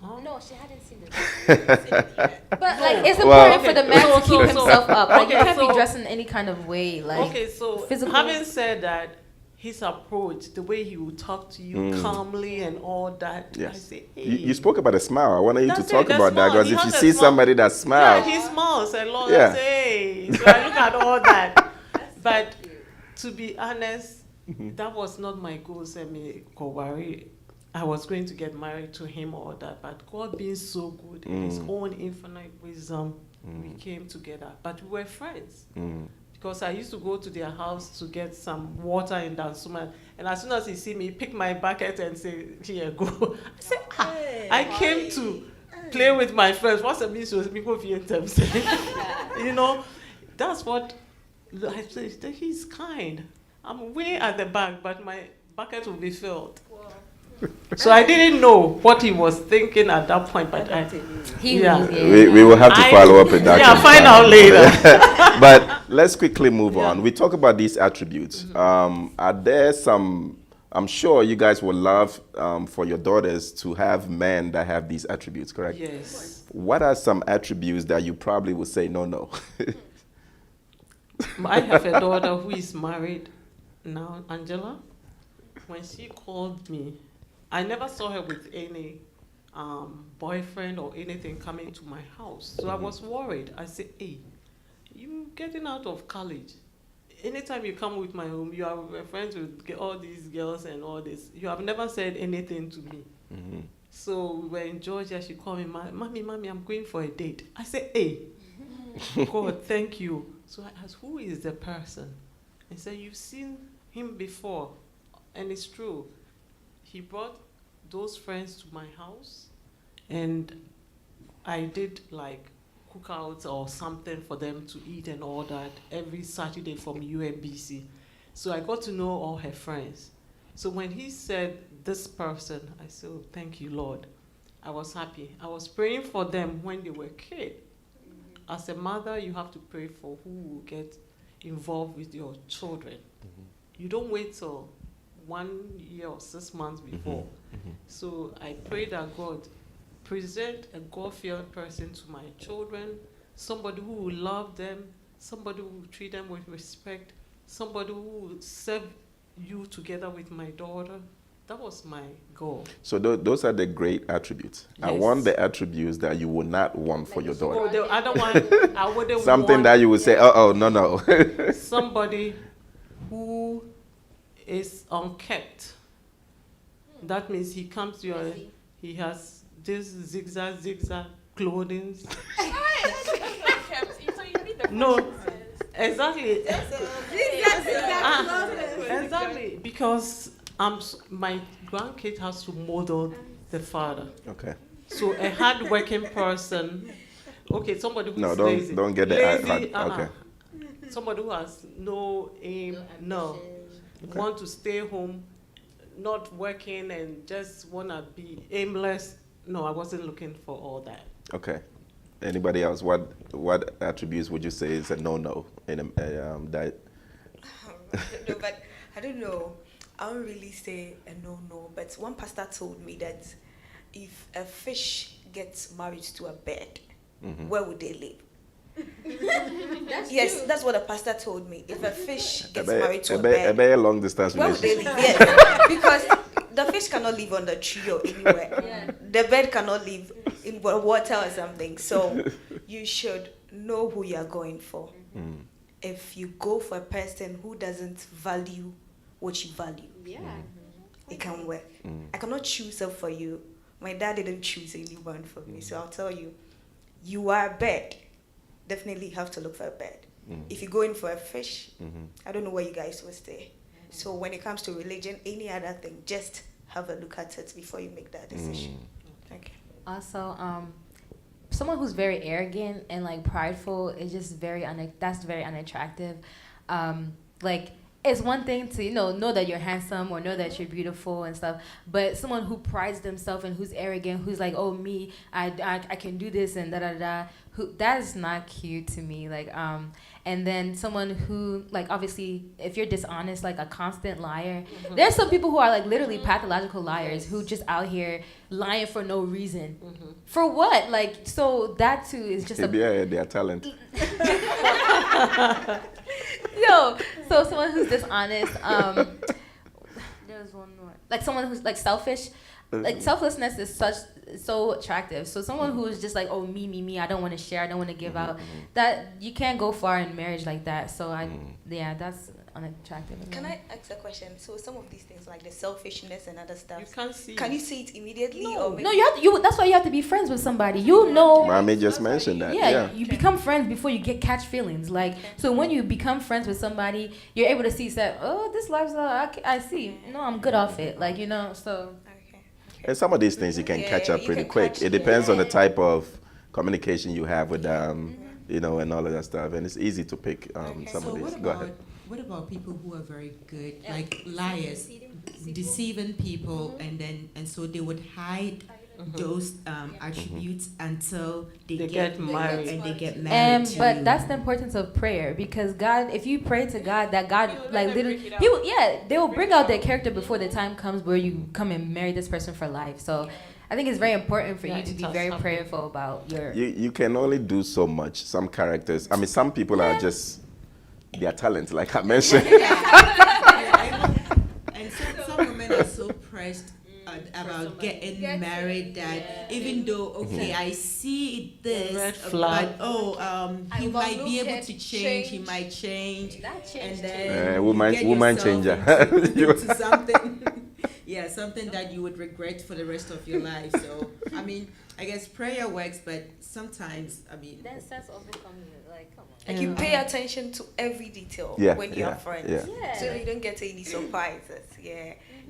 Oh. No, she hadn't seen it. But But like, it's Well- important for the man to keep himself up. Like, you Okay, can't be so- dressed in any kind of way. Like, Okay, so physical- having said that, his approach, the way he would talk to you calmly and all that, I Yes. say, hey. You spoke about a smile. I wanted you to That's talk it, the about that smile. because He if you has a see smile. somebody that smiles, Yeah, he smiles a lot. Yeah. I say, so I look at all that. But to be honest, that was not my goal. Kowari. I was going to get married to him or that. But God being so good, in His own infinite wisdom, we came together. But we were friends. Because I used to go to their house to get some water in Dansuma. And as soon as he see me, pick my bucket and say, here, go. I said, I came to play with my friends. What's the means to me go via terms? You know, that's what I said. He's kind. I'm way at the back, but my bucket will be filled. So I didn't know what he was thinking at that point, but he Yeah. was, we will have to follow up with that. Yeah, find out later. But let's quickly move on. We talk about these attributes. Are there some? I'm sure you guys would love for your daughters to have men that have these attributes, correct? Yes. What are some attributes that you probably would say no? I have a daughter who is married now, Angela. When she called me, I never saw her with any boyfriend or anything coming to my house. So I was worried. I said, hey, you getting out of college. Anytime you come with my home, you are friends with all these girls and all this. You have never said anything to me. So we were in Georgia. She called me, Mommy, I'm going for a date. I said, hey, God, thank you. So I asked, who is the person? I said, you've seen him before. And it's true. He brought those friends to my house, and I did like cookouts or something for them to eat and all that every Saturday from UMBC. So I got to know all her friends. So when he said this person, I said, oh, thank you, Lord. I was happy. I was praying for them when they were kids. As a mother, you have to pray for who will get involved with your children. You don't wait till 1 year or 6 months before. So I pray that God present a God-fearing person to my children, somebody who will love them, somebody who will treat them with respect, somebody who will serve you together with my daughter. That was my goal. So those are the great attributes. I Yes. want the attributes that you would not want for your daughter. Oh, the other one, I wouldn't Something want that you would say, no. somebody who is unkept. That means he comes to your, he has this zigzag clothing. No, exactly. Exactly, because my grandkid has to model the father. Okay. So a hard-working person, okay, somebody who's No, lazy. don't get the lazy, okay. Somebody who has no aim, no. Want to stay home, not working and just want to be aimless. No, I wasn't looking for all that. Okay. Anybody else? What attributes would you say is a no in a diet? No, but I don't know. I don't really say a no, but one pastor told me that if a fish gets married to a bird, where would they live? Yes, that's what a pastor told me. If a fish gets married to a bird, a long distance where would they relationship. live? Yes, because the fish cannot live on the tree or anywhere. The bird cannot live in water or something. So you should know who you are going for. If you go for a person who doesn't value what you value, it can work. I cannot choose her for you. My dad didn't choose anyone for me. So I'll tell you, you are a bird. Definitely have to look for a bird. If you go in for a fish, I don't know where you guys will stay. So when it comes to religion, any other thing, just have a look at it before you make that decision. Okay. Also, someone who's very arrogant and like prideful is just that's very unattractive. like, it's one thing to, know that you're handsome or know that you're beautiful and stuff, but someone who prides themselves and who's arrogant, who's like, oh, me, I can do this and da-da-da, that is not cute to me. Like, and then someone who, like, obviously, if you're dishonest, like a constant liar, there's some people who are, like, literally pathological liars who just out here lying for no reason. For what? Like, so that too is just their talent. So someone who's dishonest, there's one more. Like someone who's like selfish. Like selflessness is so attractive. So someone who is just like, oh, me, I don't want to share, I don't want to give out. That you can't go far in marriage like that. So that's unattractive. Can I ask a question? So some of these things like the selfishness and other stuff, You can't see. can you see it immediately No. or maybe? No, that's why you have to be friends with somebody. You know. Mommy just mentioned that. Yeah. You become friends before you catch feelings. Like, so when you become friends with somebody, you're able to see that, oh, this lifestyle, I see. No, I'm good off it. Like, so. And some of these things you can catch up you pretty can quick. catch It depends on the type of communication you have with them, and all of that stuff. And it's easy to pick some of these. Go ahead. What about people who are very good, like liars, deceiving people, and so they would hide those attributes until they get married. and they get married. But that's the importance of prayer, because God, if you pray to God, that God like literally, they will bring out their character before the time comes where you come and marry this person for life. So I think it's very important for you to be very prayerful about your. You can only do so much. Some characters. I mean, some people are just their talent, like I mentioned. And some women are so pressed about getting married that even though I see this, red flag. but he might be able to change. He might change, and then woman changer. into something. Yeah, something that you would regret for the rest of your life. So, I mean, I guess prayer works, but sometimes, I mean... That sense of becoming, like, come on. Like you pay attention to every detail when you're friends. Yeah. So you don't get any surprises.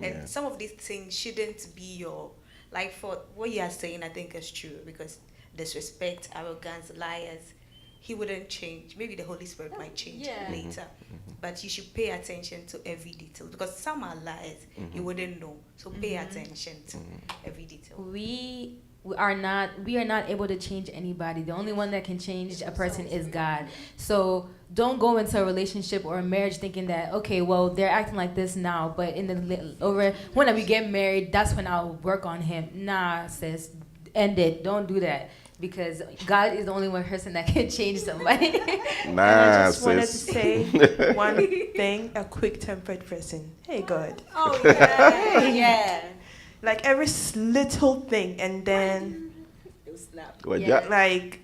And some of these things shouldn't be your... Like for what you are saying, I think is true. Because disrespect, arrogance, liars, he wouldn't change. Maybe the Holy Spirit might change later. But you should pay attention to every detail. Because some are liars, you wouldn't know. So pay attention to every detail. We are not able to change anybody. The only one that can change a person is God. So don't go into a relationship or a marriage thinking that, okay, well, they're acting like this now, but when we get married, that's when I'll work on him. Nah, sis, end it. Don't do that. Because God is the only one person that can change somebody. I just wanted to say one thing, a quick-tempered person. Hey, God. Oh, yeah. Like every little thing, and then like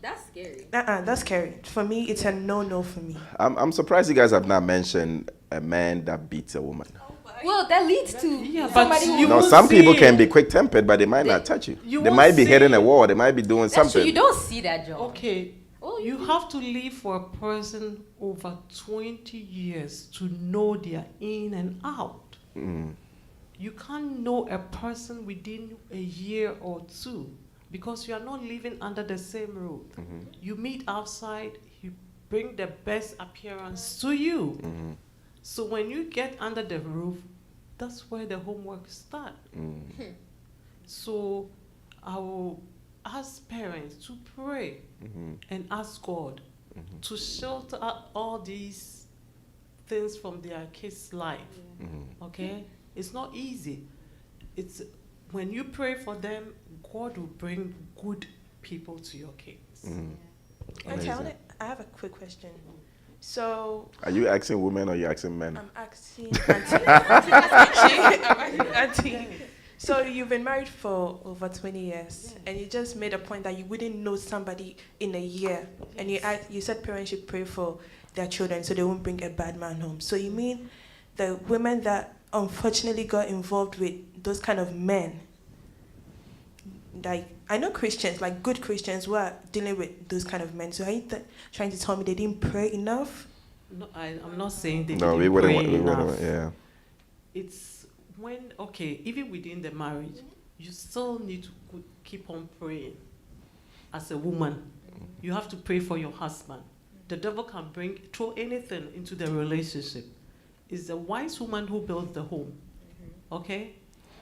That's scary. that's scary. For me, it's a no for me. I'm surprised you guys have not mentioned a man that beats a woman. Well, that leads to but somebody you who. No, won't some people see can it. be quick-tempered, but they might not touch you. You They won't might be see hitting a it. wall. They might be doing That's true. something. You don't see that, Joe. Okay. Oh, You have to live for a person over 20 years to know their in and out. You can't know a person within a year or two because you are not living under the same roof. You meet outside, you bring the best appearance to you. So when you get under the roof, that's where the homework starts. So I will ask parents to pray and ask God to shelter out all these things from their kids' life. Okay? It's not easy. It's when you pray for them, God will bring good people to your kids. Okay, I have a quick question. So Are you asking women or are you asking men? I'm asking Auntie. So you've been married for over 20 years, and you just made a point that you wouldn't know somebody in a year, and you said parents should pray for their children so they won't bring a bad man home. So you mean the women that unfortunately got involved with those kind of men, like I know Christians, like good Christians, who are dealing with those kind of men. So are you trying to tell me they didn't pray enough? No, I'm not saying they No, didn't we wouldn't. pray enough. Yeah. It's when, even within the marriage, you still need to keep on praying. As a woman, you have to pray for your husband the devil can throw anything into the relationship. It's the wise woman who builds the home. Okay?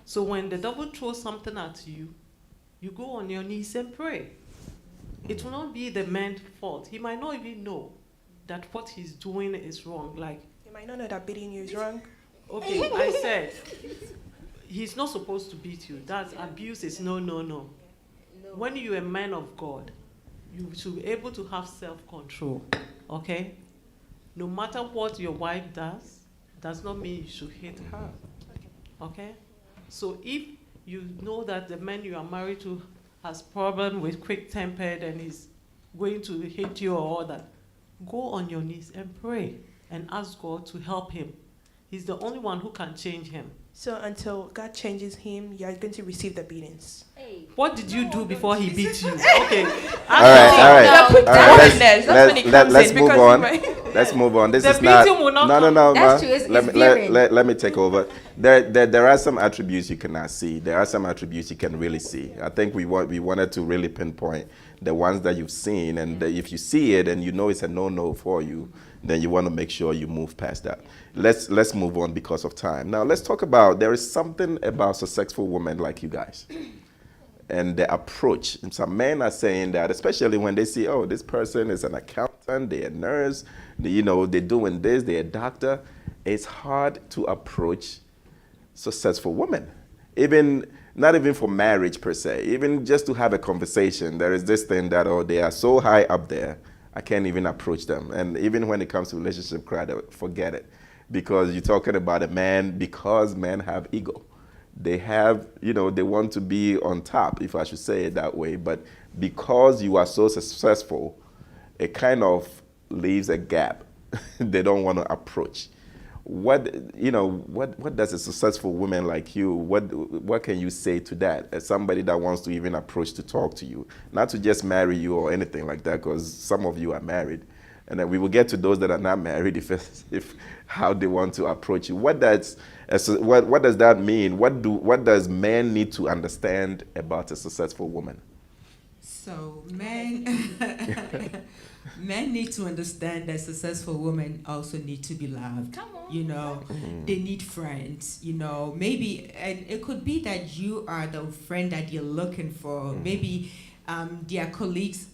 So when the devil throws something at you, you go on your knees and pray. It will not be the man's fault. He might not even know that what he's doing is wrong. Like, You might not know that beating you is wrong. okay, I said, he's not supposed to beat you. That's abuse is no. When you're a man of God, you should be able to have self-control, okay? No matter what your wife does not mean you should hit her, okay? So if you know that the man you are married to has problem with quick-tempered and he's going to hit you or all that, go on your knees and pray and ask God to help him. He's the only one who can change him. So until God changes him, you're going to receive the beatings. What did you do before he beat you? Okay. All right. Let's move because on. you Let's move on. This The is not. beating will not No. come. That's ma. true. It's Let me take over. There are some attributes you cannot see. There are some attributes you can really see. I think we wanted to really pinpoint the ones that you've seen, and if you see it and you know it's a no for you, then you want to make sure you move past that. Let's move on because of time. Now let's talk about, there is something about successful women like you guys and the approach. And some men are saying that, especially when they see, oh, this person is an accountant, they're a nurse, they're doing this, they're a doctor. It's hard to approach successful women. Not even for marriage per se, even just to have a conversation. There is this thing that, oh, they are so high up there, I can't even approach them. And even when it comes to relationship, forget it. Because you're talking about a man, because men have ego. They have, they want to be on top, if I should say it that way. But because you are so successful, it kind of leaves a gap they don't want to approach. What does a successful woman like you, what can you say to that as somebody that wants to even approach to talk to you? Not to just marry you or anything like that, because some of you are married. And then we will get to those that are not married if how they want to approach you. What does that mean? What does men need to understand about a successful woman? So men need to understand that successful women also need to be loved. Come on. They need friends, maybe, and it could be that you are the friend that you're looking for. Maybe their colleagues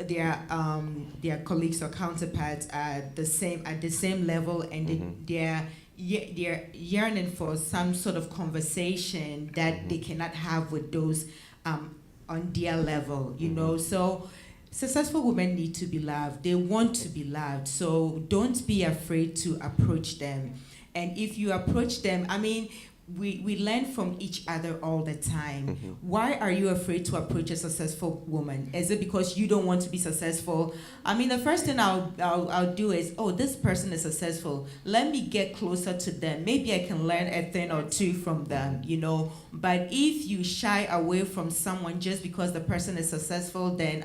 or counterparts are at the same level, and they're yearning for some sort of conversation that they cannot have with those on their level, So successful women need to be loved. They want to be loved. So don't be afraid to approach them. And if you approach them, we learn from each other all the time. Why are you afraid to approach a successful woman? Is it because you don't want to be successful? The first thing I'll do is, oh, this person is successful. Let me get closer to them. Maybe I can learn a thing or two from them, But if you shy away from someone just because the person is successful, then,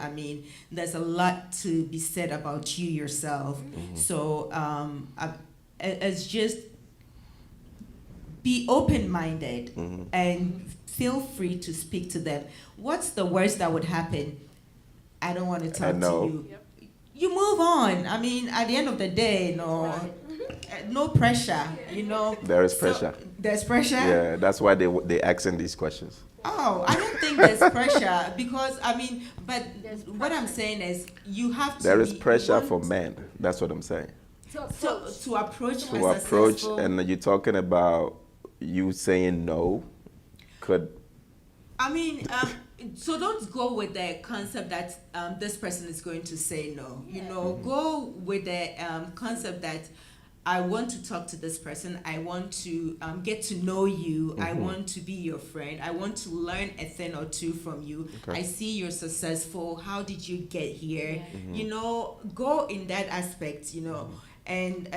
there's a lot to be said about you yourself. So it's just be open-minded and feel free to speak to them. What's the worst that would happen? I don't want to talk to you. Yep. You move on. At the end of the day, no pressure, There is pressure. There's pressure? Yeah, that's why they asking these questions. Oh, I don't think there's pressure because, but what I'm saying is you have to. There is pressure for men. That's what I'm saying. So to approach, and you're talking about you saying no, could. So don't go with the concept that this person is going to say no. Go with the concept that I want to talk to this person. I want to get to know you. I want to be your friend. I want to learn a thing or two from you. Okay. I see you're successful. How did you get here? Go in that aspect. And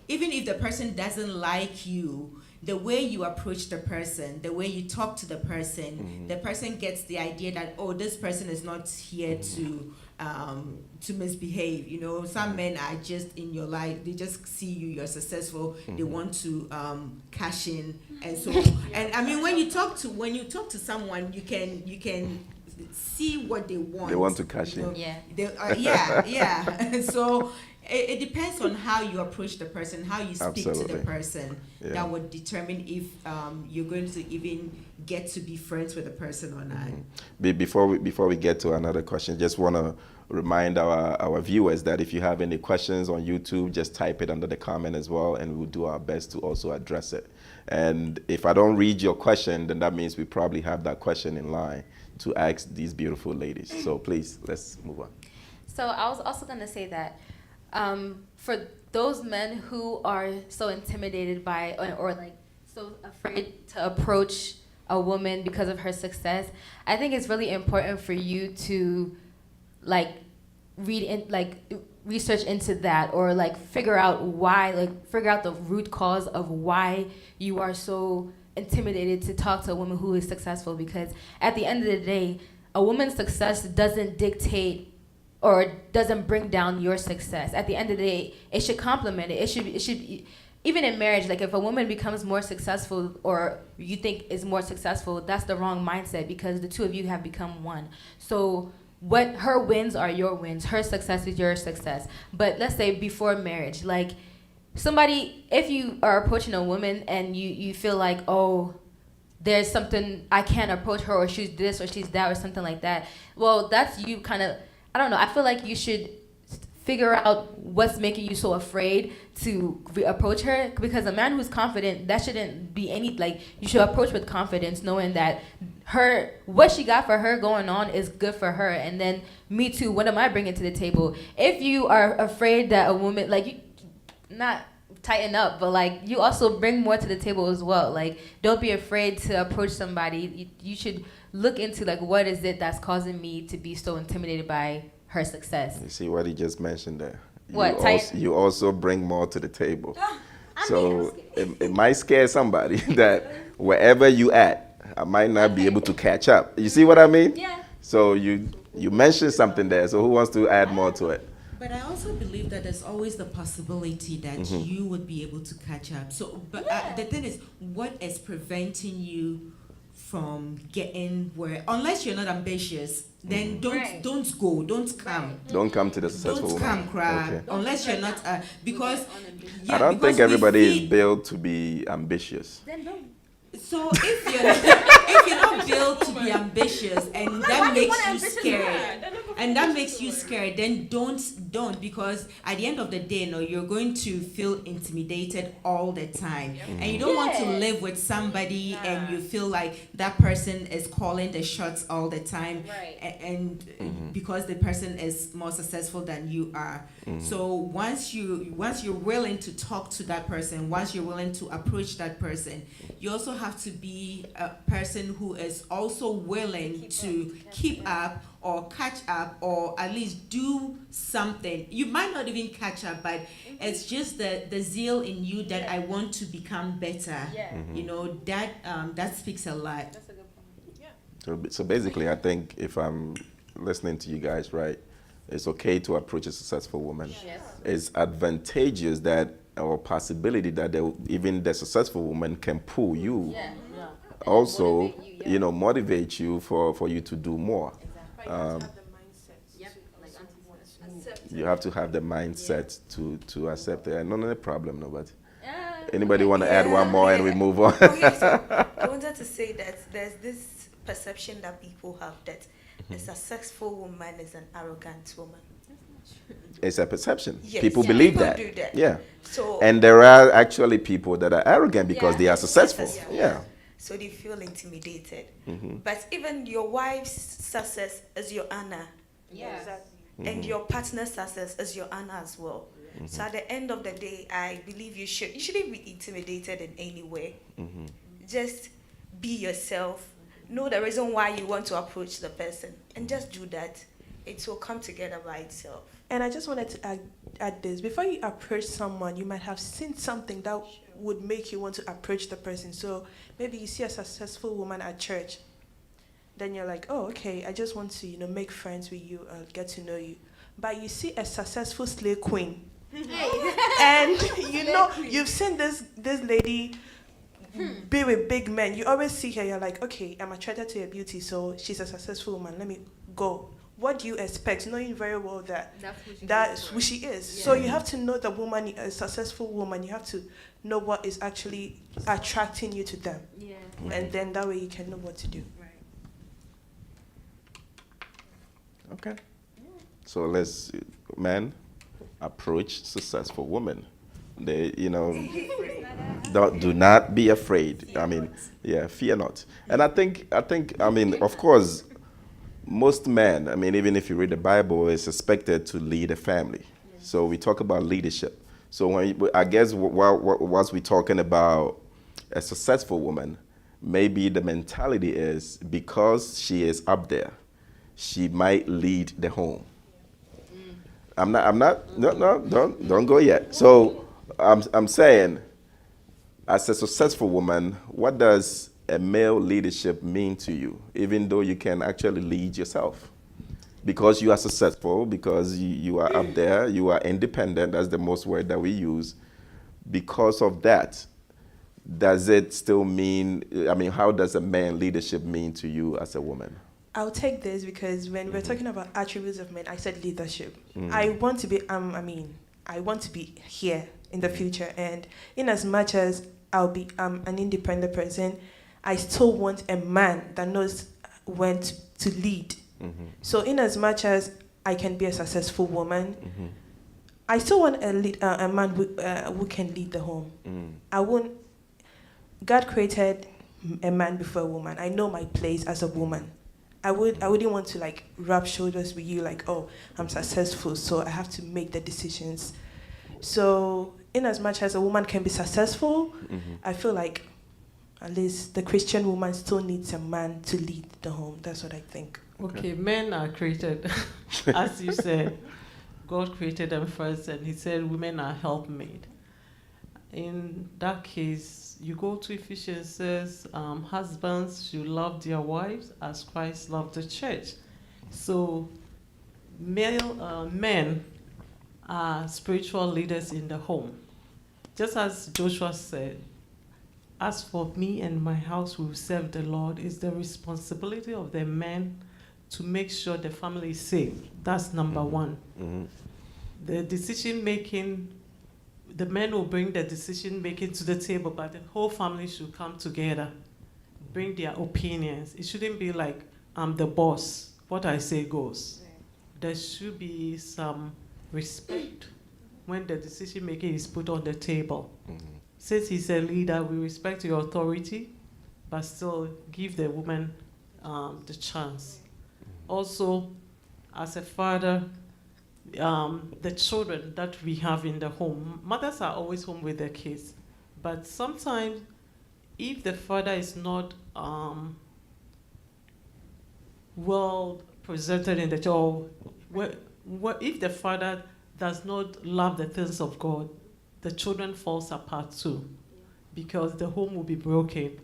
even if the person doesn't like you, the way you approach the person, the way you talk to the person, the person gets the idea that, oh, this person is not here to misbehave. Some men are just in your life. They just see you're successful. They want to cash in, and so. And when you talk to someone, you can see what they want. They want to cash in. Yeah. Yeah. So it depends on how you approach the person, how you speak to the person. Yeah. That would determine if you're going to even get to be friends with the person or not. Before we get to another question, just want to remind our viewers that if you have any questions on YouTube, just type it under the comment as well, and we'll do our best to also address it. And if I don't read your question, then that means we probably have that question in line to ask these beautiful ladies. So please, let's move on. So I was also going to say that for those men who are so intimidated by or like so afraid to approach a woman because of her success, I think it's really important for you to research into that, or figure out the root cause of why you are so intimidated to talk to a woman who is successful. Because at the end of the day, a woman's success doesn't dictate or doesn't bring down your success. At the end of the day, it should complement it. It should even in marriage, if a woman becomes more successful or you think is more successful, that's the wrong mindset, because the two of you have become one. So what her wins are your wins, her success is your success. But let's say before marriage, somebody, if you are approaching a woman and you feel like, oh, there's something, I can't approach her, or she's this or she's that or something like that, well, that's you kind of, I don't know, I feel like you should figure out what's making you so afraid to approach her. Because a man who's confident, that shouldn't be any, you should approach with confidence, knowing that what she got for her going on is good for her. And then me too, what am I bringing to the table? If you are afraid that a woman, you not tighten up, but you also bring more to the table as well. Don't be afraid to approach somebody. You should look into what is it that's causing me to be so intimidated by her success. You see what he just mentioned there? What? You also bring more to the table. So it might scare somebody that wherever you at, I might not be able to catch up. You see what I mean? Yeah. So you mentioned something there. So who wants to add more to it? But I also believe that there's always the possibility that you would be able to catch up. So, but the thing is, what is preventing you from getting where? Unless you're not ambitious, then don't go, don't come. Don't come to the successful Don't woman. come, crap. Okay. Unless you're not, because I don't think everybody is built to be ambitious. Then don't. So if you're not built to be ambitious, and that makes you scared, then don't, because at the end of the day, you're going to feel intimidated all the time, and you don't want to live with somebody and you feel like that person is calling the shots all the time, and because the person is more successful than you are. So once you're willing to talk to that person, once you're willing to approach that person, you also have to be a person who is also willing to keep up or catch up, or at least do something. You might not even catch up, but it's just the zeal in you that I want to become better. That speaks a lot. That's a good point. So basically, I think if I'm listening to you guys right, it's okay to approach a successful woman. Yes. It's advantageous that, or possibility that even the successful woman can pull you. Yeah. Also, Motivate you, motivate you for you to do more. You have to have the mindset to accept it. And no problem, but anybody want to add one more and we move on? Okay, so I wanted to say that there's this perception that people have that a successful woman is an arrogant woman. It's a perception. Yes. People believe People that. do that. Yeah. So And there are actually people that are arrogant because they are successful. Yeah. So they feel intimidated. But even your wife's success is your honor. Yeah. And your partner's success is your honor as well. So at the end of the day, I believe you shouldn't be intimidated in any way. Just be yourself. Know the reason why you want to approach the person, and just do that. It will come together by itself. And I just wanted to add this. Before you approach someone, you might have seen something that would make you want to approach the person. So maybe you see a successful woman at church. Then you're like, oh, okay, I just want to, make friends with you, get to know you. But you see a successful slay queen. And, you've seen this lady be with big men. You always see her, you're like, okay, I'm attracted to her beauty, so she's a successful woman. Let me go. What do you expect, knowing very well that that's who she is? Yeah. So you have to know the woman, a successful woman. You have to know what is actually attracting you to them. Yeah. And then that way you can know what to do. Right. Okay. So let's, men, approach successful women. They, do not be afraid. Fear not. And I think, of course, most men, even if you read the Bible, is expected to lead a family. Yes. So we talk about leadership. So I guess whilst we're talking about a successful woman, maybe the mentality is because she is up there, she might lead the home. Don't go yet. So I'm saying, as a successful woman, what does a male leadership mean to you, even though you can actually lead yourself? Because you are successful, because you are up there, you are independent, that's the most word that we use. Because of that, does it still mean, how does a man leadership mean to you as a woman? I'll take this because when we're talking about attributes of men, I said leadership. I want to be, I want to be here in the future, and in as much as I'll be an independent person, I still want a man that knows when to lead. Mm-hmm. So in as much as I can be a successful woman, I still want a man who can lead the home. God created a man before a woman. I know my place as a woman. I wouldn't want to rub shoulders with you oh, I'm successful, so I have to make the decisions. So in as much as a woman can be successful, I feel like at least the Christian woman still needs a man to lead the home. That's what I think. Okay, men are created, as you said. God created them first, and he said women are helpmate. In that case, you go to Ephesians, says husbands should love their wives as Christ loved the church. So men are spiritual leaders in the home. Just as Joshua said, as for me and my house, we will serve the Lord. It's the responsibility of the men to make sure the family is safe. That's number one. The decision making, the men will bring the decision making to the table, but the whole family should come together, bring their opinions. It shouldn't be like, I'm the boss, what I say goes. There should be some respect when the decision making is put on the table. Since he's a leader, we respect your authority, but still give the woman the chance. Also, as a father, the children that we have in the home, mothers are always home with their kids, but sometimes if the father is not well presented in the child, if the father does not love the things of God, the children falls apart too, because the home will be broken.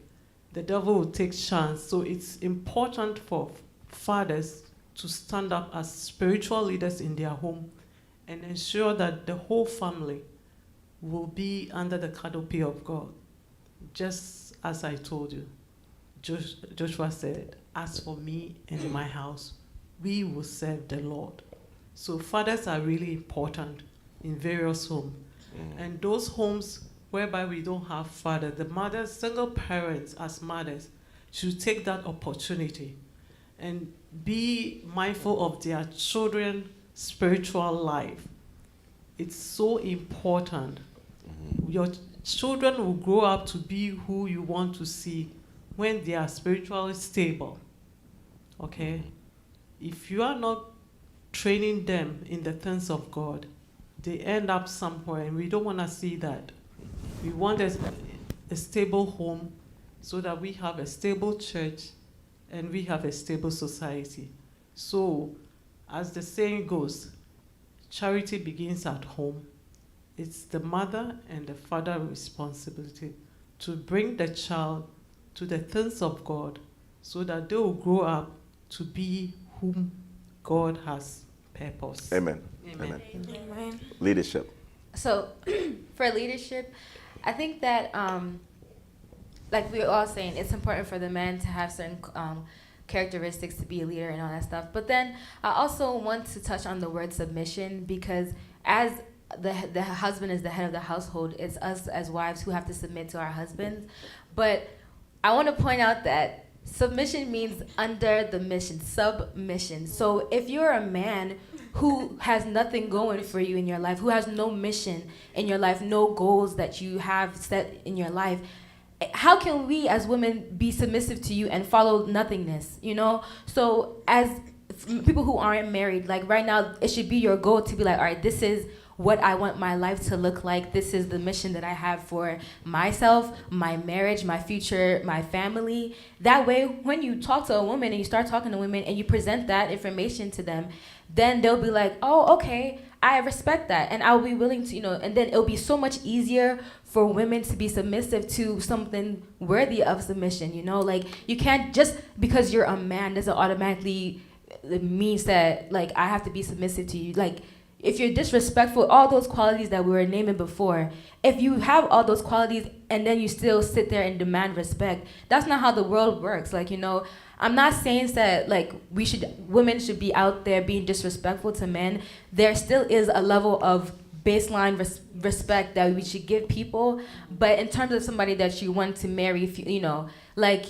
The devil will take chance. So it's important for fathers to stand up as spiritual leaders in their home and ensure that the whole family will be under the canopy of God. Just as I told you, Joshua said, as for me and my house, we will serve the Lord. So fathers are really important in various homes. And those homes whereby we don't have fathers, the mothers, single parents as mothers, should take that opportunity and be mindful of their children's spiritual life. It's so important. Your children will grow up to be who you want to see when they are spiritually stable. Okay? If you are not training them in the things of God, they end up somewhere, and we don't want to see that. We want a stable home so that we have a stable church and we have a stable society. So, as the saying goes, charity begins at home. It's the mother and the father's responsibility to bring the child to the things of God so that they will grow up to be whom God has purpose. Amen. Amen. Amen. Leadership. So, for leadership, I think that like we were all saying, it's important for the man to have certain characteristics to be a leader and all that stuff. But then I also want to touch on the word submission, because as the husband is the head of the household, it's us as wives who have to submit to our husbands. But I want to point out that submission means under the mission, submission. So if you're a man who has nothing going for you in your life, who has no mission in your life, no goals that you have set in your life, how can we as women be submissive to you and follow nothingness, you know? So as people who aren't married, like right now, it should be your goal to be like, all right, this is what I want my life to look like. This is the mission that I have for myself, my marriage, my future, my family. That way, when you talk to a woman and you start talking to women and you present that information to them, then they'll be like, oh, okay, I respect that. And I'll be willing to, and then it'll be so much easier for women to be submissive to something worthy of submission, Like, you can't, just because you're a man doesn't automatically means that, like, I have to be submissive to you. Like, if you're disrespectful, all those qualities that we were naming before, if you have all those qualities and then you still sit there and demand respect, that's not how the world works. Like, I'm not saying that, like, women should be out there being disrespectful to men. There still is a level of baseline respect that we should give people. But in terms of somebody that you want to marry, if like,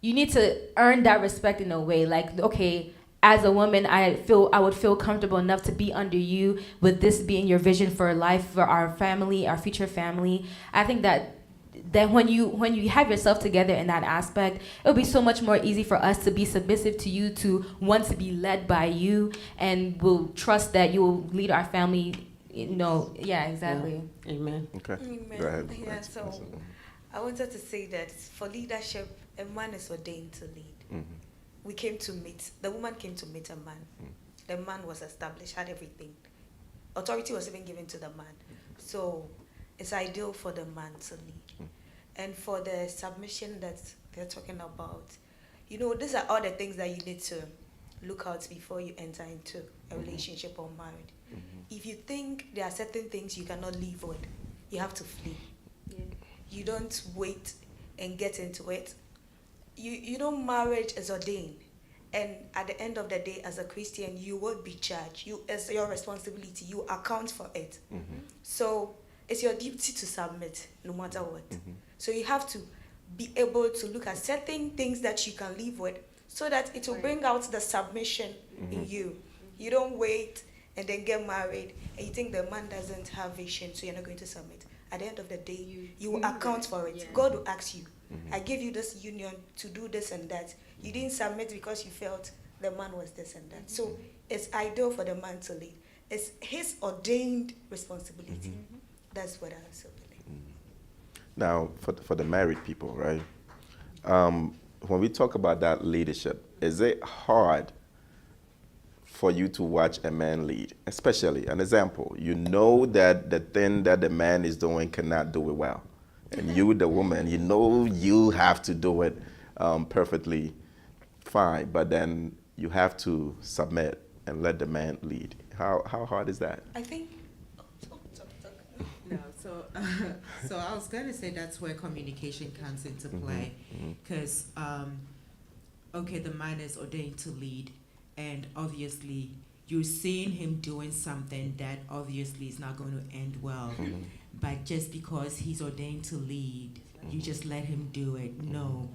you need to earn that respect in a way. Like, okay, as a woman, I would feel comfortable enough to be under you, with this being your vision for life, for our family, our future family. I think that when you have yourself together in that aspect, it'll be so much more easy for us to be submissive to you, to want to be led by you, and we'll trust that you will lead our family. Yeah, exactly. Yeah. Amen. Okay. Amen. Go ahead. Yeah, so I wanted to say that for leadership, a man is ordained to lead. Mm-hmm. The woman came to meet a man. The man was established, had everything. Authority was even given to the man. So it's ideal for the man to lead. And for the submission that they're talking about, these are all the things that you need to look out before you enter into a relationship or marriage. If you think there are certain things you cannot live with, you have to flee. Yeah. You don't wait and get into it. Marriage is ordained. And at the end of the day, as a Christian, you will be charged. It's your responsibility. You account for it. So it's your duty to submit, no matter what. So you have to be able to look at certain things that you can live with, so that it will bring out the submission in you. You don't wait and then get married and you think the man doesn't have vision, so you're not going to submit. At the end of the day, you will account for it. Yeah. God will ask you, I gave you this union to do this and that. You didn't submit because you felt the man was this and that. So it's ideal for the man to lead. It's his ordained responsibility. That's what I also believe. Now, for the married people, right? When we talk about that leadership, is it hard for you to watch a man lead? Especially, an example, that the thing that the man is doing cannot do it well. And you, the woman, you have to do it perfectly fine, but then you have to submit and let the man lead. How hard is that? I think... No, so I was going to say that's where communication comes into play, because okay, the man is ordained to lead, and obviously you're seeing him doing something that obviously is not going to end well, but just because he's ordained to lead, you just let him do it. No,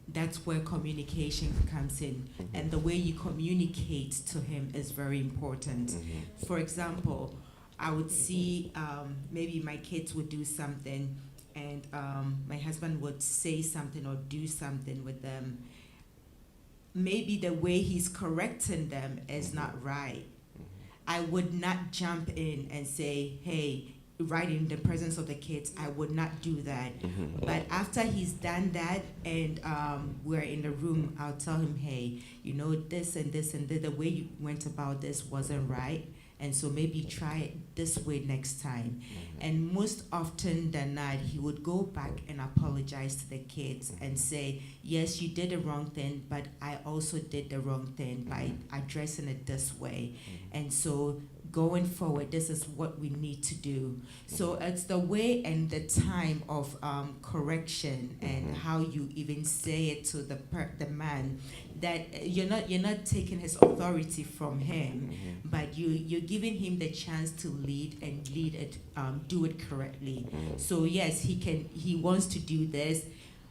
that's where communication comes in, and the way you communicate to him is very important. For example, I would see maybe my kids would do something, and my husband would say something or do something with them. Maybe the way he's correcting them is not right. I would not jump in and say, hey, right in the presence of the kids, I would not do that. But after he's done that and we're in the room, I'll tell him, hey, this and this and the way you went about this wasn't right. And so maybe try it this way next time. And most often than not, he would go back and apologize to the kids and say, yes, you did the wrong thing, but I also did the wrong thing by addressing it this way. And so going forward, this is what we need to do. So it's the way and the time of correction and how you even say it to the man, that you're not taking his authority from him, but you're giving him the chance to lead it, do it correctly. So yes, he wants to do this,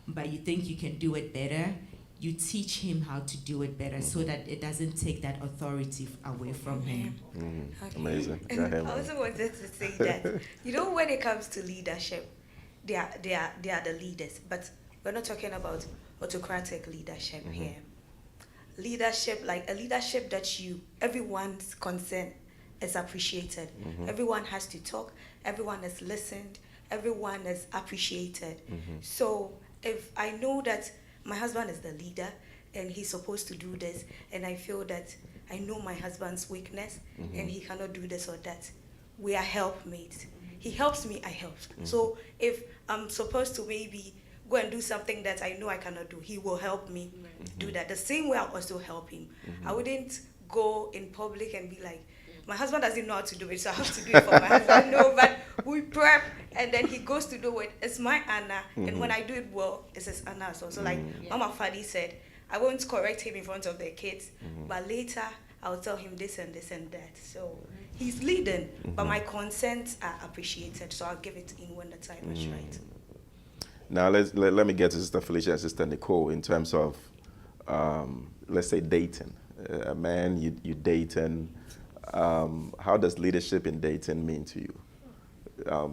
but you think you can do it better. You teach him how to do it better so that it doesn't take that authority away from him. Okay. Amazing. Go And ahead, I man. also wanted to say that, when it comes to leadership, they are the leaders, but we're not talking about autocratic leadership here. Leadership, like a leadership that everyone's concern is appreciated. Everyone has to talk, everyone is listened, everyone is appreciated. So if I know that my husband is the leader and he's supposed to do this, and I feel that I know my husband's weakness and he cannot do this or that, we are helpmates. He helps me, I help. So if I'm supposed to maybe go and do something that I know I cannot do, he will help me do that. The same way I'll also help him. I wouldn't go in public and be like, my husband doesn't know how to do it, so I have to do it for my husband. No, but we prep, and then he goes to do it. It's my Anna, and when I do it well, it's his Anna as well. So like Mama Fadi said, I won't correct him in front of the kids, but later I'll tell him this and this and that. So he's leading, but my concerns are appreciated, so I'll give it in when the time is right. Now let me get to Sister Felicia and Sister Nicole in terms of, let's say, dating. A man you dating. How does leadership in dating mean to you?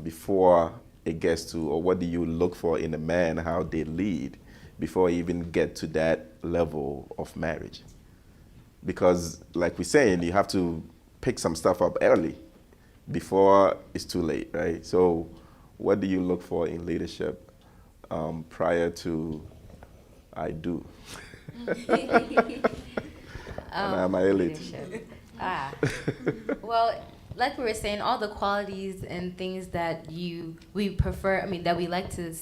Before it gets to, or what do you look for in a man, how they lead, before you even get to that level of marriage? Because, like we're saying, you have to pick some stuff up early before it's too late, right? So what do you look for in leadership prior to I do? My elite. Well, like we were saying, all the qualities and things that we prefer, that we like to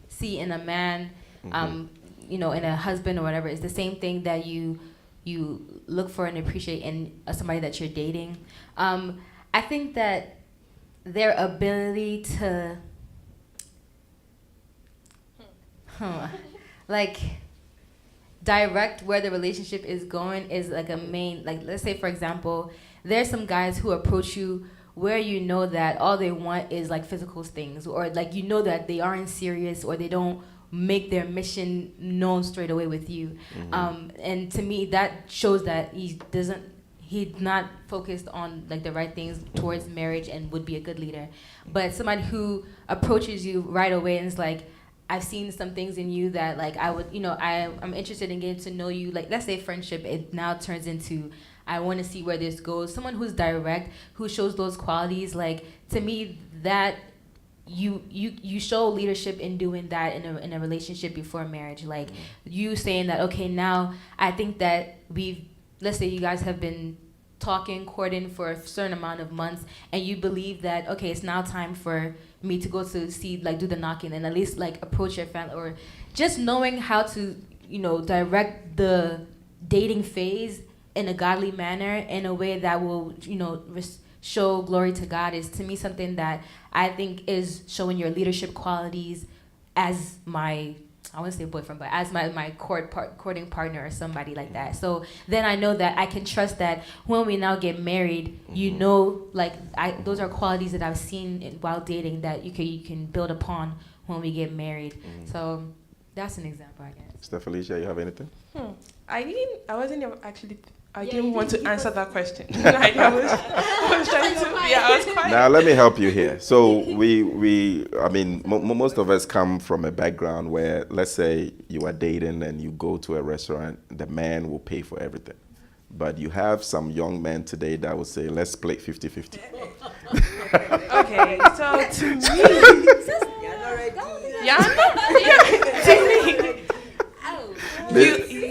see in a man, in a husband or whatever, is the same thing that you look for and appreciate in somebody that you're dating. I think that their ability to direct where the relationship is going is like a main, like, let's say, for example, there's some guys who approach you where you know that all they want is like physical things, or like you know that they aren't serious, or they don't make their mission known straight away with you. And to me, that shows that he's not focused on like the right things towards marriage and would be a good leader. But somebody who approaches you right away and is like, I've seen some things in you that like I would, I'm interested in getting to know you. Like, let's say friendship, it now turns into, I want to see where this goes. Someone who's direct, who shows those qualities, like, to me, that you show leadership in doing that in a relationship before marriage. Like, you saying that, okay, now I think that let's say you guys have been talking, courting for a certain amount of months, and you believe that, okay, it's now time for me to go to see, like, do the knocking and at least like approach your family, or just knowing how to, direct the dating phase in a godly manner, in a way that will, show glory to God, is to me something that I think is showing your leadership qualities as I want to say boyfriend, but as my courting partner or somebody like that. So then I know that I can trust that when we now get married, those are qualities that I've seen while dating that you can build upon when we get married. So that's an example, I guess. Sister Felicia, you have anything? I didn't want to answer that question. I was trying to. I was quiet. Now let me help you here. So most of us come from a background where, let's say you are dating and you go to a restaurant, the man will pay for everything. But you have some young men today that will say, let's split 50-50. Okay, so to me,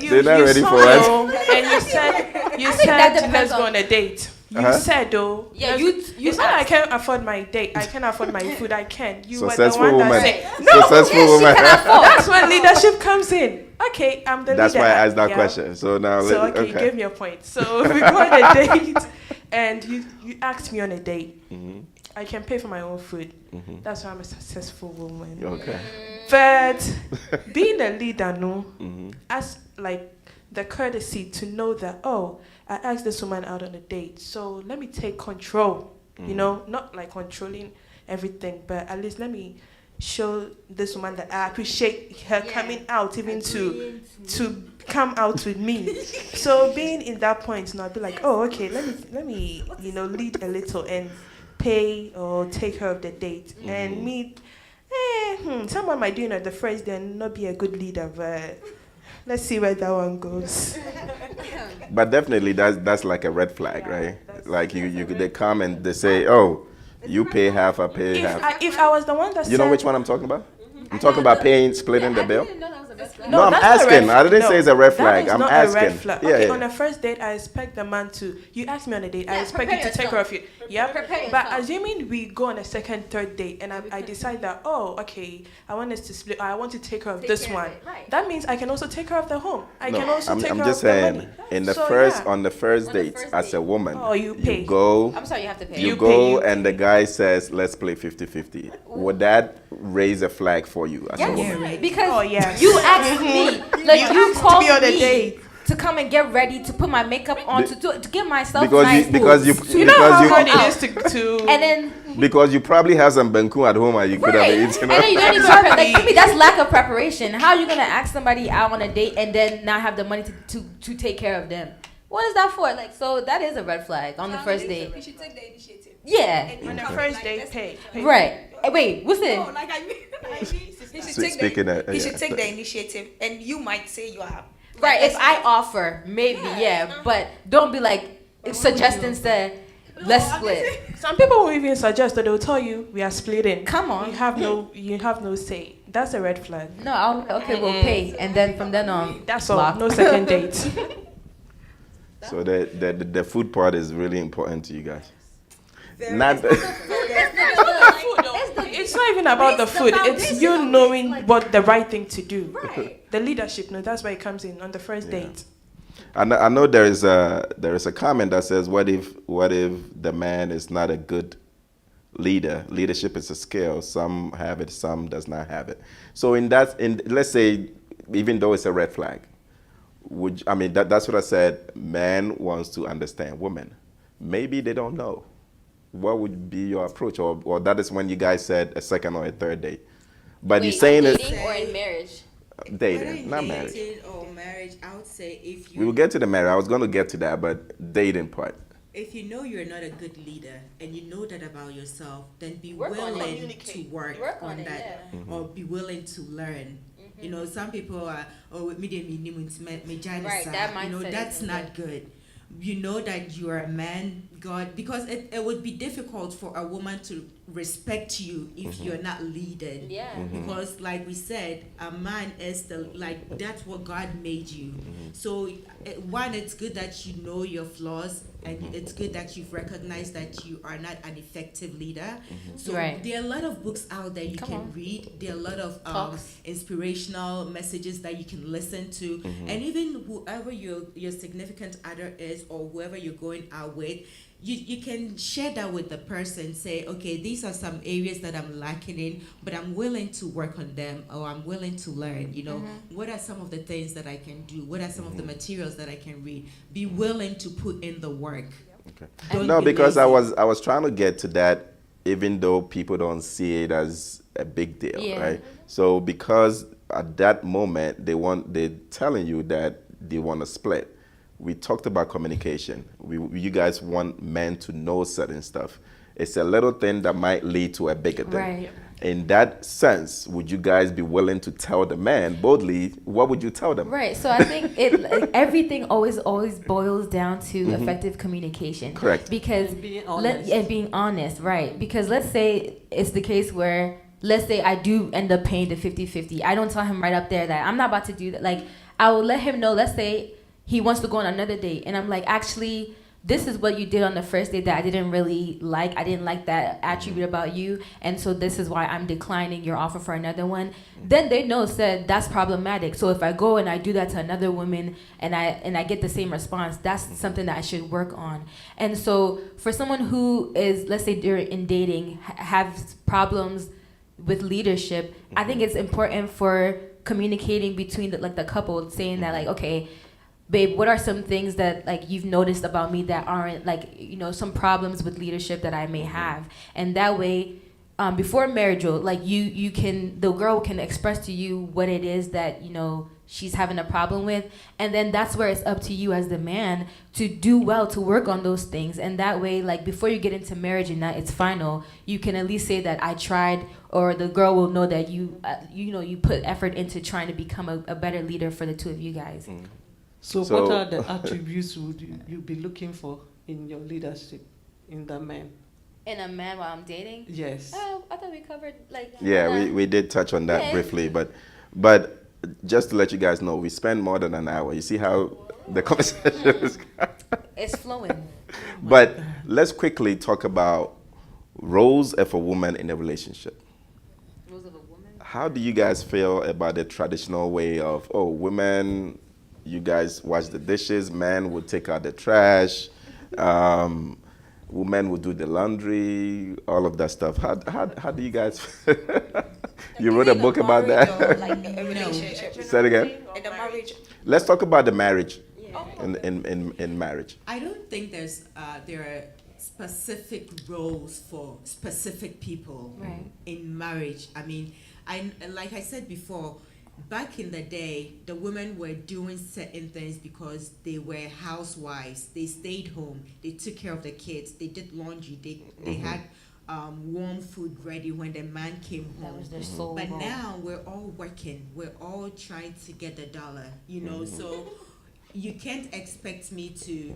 they're not ready for us. And you said let's go on a date. You said though. Yeah, you said I can't afford my date. I can't afford my food. I can't. You Successful were the one woman. that said no. Successful woman. That's when leadership comes in. Okay, I'm the That's leader. why I asked that question. So now you gave me a point. So we go on a date, and you asked me on a date, I can pay for my own food. That's why I'm a successful woman. Okay. But being a leader, no, as like the courtesy to know that, oh, I asked this woman out on a date, so let me take control. You know, not like controlling everything, but at least let me show this woman that I appreciate her coming out, even to come out with me. So being in that point, now I'd be like, oh, okay, let me lead a little and pay or take care of the date. And me, someone might do it the first day and not be a good leader, but let's see where that one goes. But definitely that's like a red flag, right? Like they come and they say, oh, you pay half, I pay half. If I was the one that You know which one I'm talking about? I'm talking about splitting the bill. No, I'm that's not a asking. red flag. I didn't say it's a red flag. That is I'm not asking. a red flag. Yeah, Okay, yeah. on a first date, I expect the man to. You ask me on a date, I expect you to prepare take care of you. Yeah. Prepare But yourself. assuming we go on a second, third date, and I decide that, oh, okay, I want us to split. Or I want to take care of Take this care of one. it, right. That means I can also take care of the home. I No, can also take I'm care just of the saying, money. in the So, first yeah. on the first On the date, first as a date. woman, Oh, you pay. go. I'm sorry, you have to pay. You You go pay, you and the pay. guy says, let's play 50-50. Would that raise a flag for you as a Yes, woman? because Oh, yes. you asked me, like you asked to called be on a me date. to come and get ready, to put my makeup on, to get myself Because nice. You know because how you hard it is to and then because you probably have some benku at home and you could have right, eaten. and then you don't need to prepare. Like to me, that's lack of preparation. How are you gonna ask somebody out on a date and then not have the money to take care of them? What is that for? Like, so that is a red flag on the first date. You should take the initiative. Yeah, on the first date pay. right. Wait, what's it? No, like I mean, he should take Speaking the, of- He yeah. should take the initiative, and you might say you are. Right, if I offer, maybe, yeah, but don't be like suggesting instead, let's split. Some people will even suggest that they'll tell you we are splitting. Come on. You have no say. That's a red flag. No, okay, we'll pay, and then from then on, That's all. block. No second date. So the food part is really important to you guys. Not It's not even about the food. It's you knowing what the right thing to do. Right. The leadership, no, that's why it comes in on the first date. I know there is a comment that says, what if the man is not a good leader? Leadership is a skill. Some have it, some does not have it. So let's say, even though it's a red flag, that's what I said. Man wants to understand women. Maybe they don't know. What would be your approach? Or that is when you guys said a second or a third date. But you're saying dating or in marriage? dating, not marriage. Dating or marriage, I would say We will get to the marriage. I was going to get to that, but dating part. if you know you're not a good leader and you know that about yourself, then be Work on it. willing to work on that, or be willing to learn. You know, some people are, Right, that mindset that's isn't not good. You know that you are a man, God, because it would be difficult for a woman to respect you if you're not leading. Yeah. Because like we said, a man is that's what God made you. So one, it's good that you know your flaws, and it's good that you've recognized that you are not an effective leader. So Right. there are a lot of books out there you Come can on. read. There are a lot of Talks. inspirational messages that you can listen to, and even whoever your significant other is, or whoever you're going out with, you can share that with the person. Say, okay, these are some areas that I'm lacking in, but I'm willing to work on them, or I'm willing to learn. You know, what are some of the things that I can do? What are some of the materials that I can read? Be willing to put in the work. Okay. Don't No, be because lazy. I was trying to get to that, even though people don't see it as a big deal, Yeah. right? So because at that moment they're telling you that they want to split. We talked about communication. You guys want men to know certain stuff. It's a little thing that might lead to a bigger thing. Right. In that sense, would you guys be willing to tell the man boldly? What would you tell them? Right. So I think everything always boils down to effective communication. Correct. Because And being honest. and being honest, right? Because let's say it's the case where, let's say I do end up paying the 50-50. I don't tell him right up there that I'm not about to do that. Like, I will let him know, let's say he wants to go on another date, and I'm like, actually, this is what you did on the first day that I didn't really like. I didn't like that attribute about you, and so this is why I'm declining your offer for another one. Then they know said that's problematic. So if I go and I do that to another woman and I get the same response, that's something that I should work on. And so for someone who is, let's say they're in dating, have problems with leadership, I think it's important for communicating between the couple, saying that like, okay, babe, what are some things that like you've noticed about me that aren't like, some problems with leadership that I may have, and that way, before marriage, like the girl can express to you what it is that she's having a problem with, and then that's where it's up to you as the man to do well to work on those things, and that way, like before you get into marriage and that it's final, you can at least say that I tried, or the girl will know that you put effort into trying to become a better leader for the two of you guys. So what are the attributes would you be looking for in your leadership, in the man? In a man while I'm dating? Yes. Oh, I thought we covered we did touch on that briefly, but just to let you guys know, we spend more than an hour. You see how the conversation is. It's flowing. But let's quickly talk about roles of a woman in a relationship. Roles of a woman? How do you guys feel about the traditional way of, women, you guys wash the dishes, men will take out the trash, women will do the laundry, all of that stuff. How do you guys you wrote a book about that? Like a relationship. Say it again. In the marriage. Let's talk about the marriage. In marriage. I don't think there are specific roles for specific people in marriage. I mean, like I said before, back in the day, the women were doing certain things because they were housewives. They stayed home. They took care of the kids. They did laundry. They had warm food ready when the man came home. That was their sole But role. now we're all working. We're all trying to get the dollar, so you can't expect me to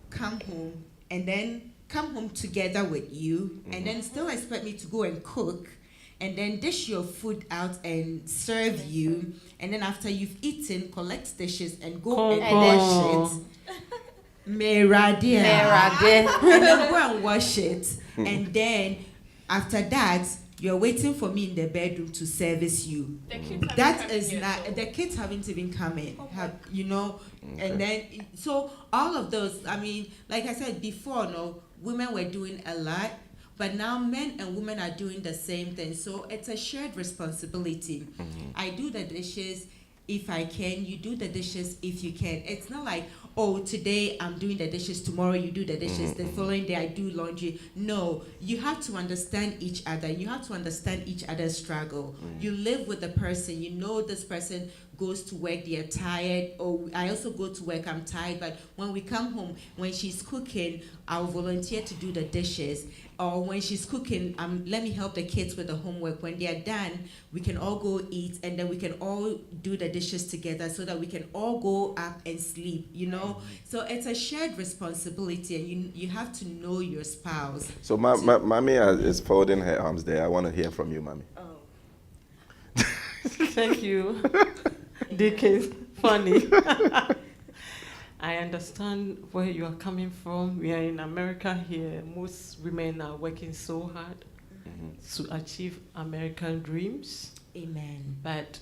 come home and then come home together with you and then still expect me to go and cook and then dish your food out and serve you, and then after you've eaten, collect dishes and go and wash it. Meradia. And then go and wash it. And then after that, you're waiting for me in the bedroom to service you. That is not, the kids haven't even come in, and then, so all of those, I mean, like I said before, women were doing a lot, but now men and women are doing the same thing. So it's a shared responsibility. I do the dishes if I can, you do the dishes if you can. It's not like, today I'm doing the dishes, tomorrow you do the dishes, the following day I do laundry. No, you have to understand each other. You have to understand each other's struggle. You live with the person. You know this person goes to work, they're tired. I also go to work, I'm tired. But when we come home, when she's cooking, I'll volunteer to do the dishes. Or when she's cooking, let me help the kids with the homework. When they're done, we can all go eat, and then we can all do the dishes together so that we can all go up and sleep, So it's a shared responsibility, and you have to know your spouse. So Mommy is folding her arms there. I want to hear from you, Mommy. Thank you, Deacon. Funny. I understand where you are coming from. We are in America here. Most women are working so hard to achieve American dreams. Amen. But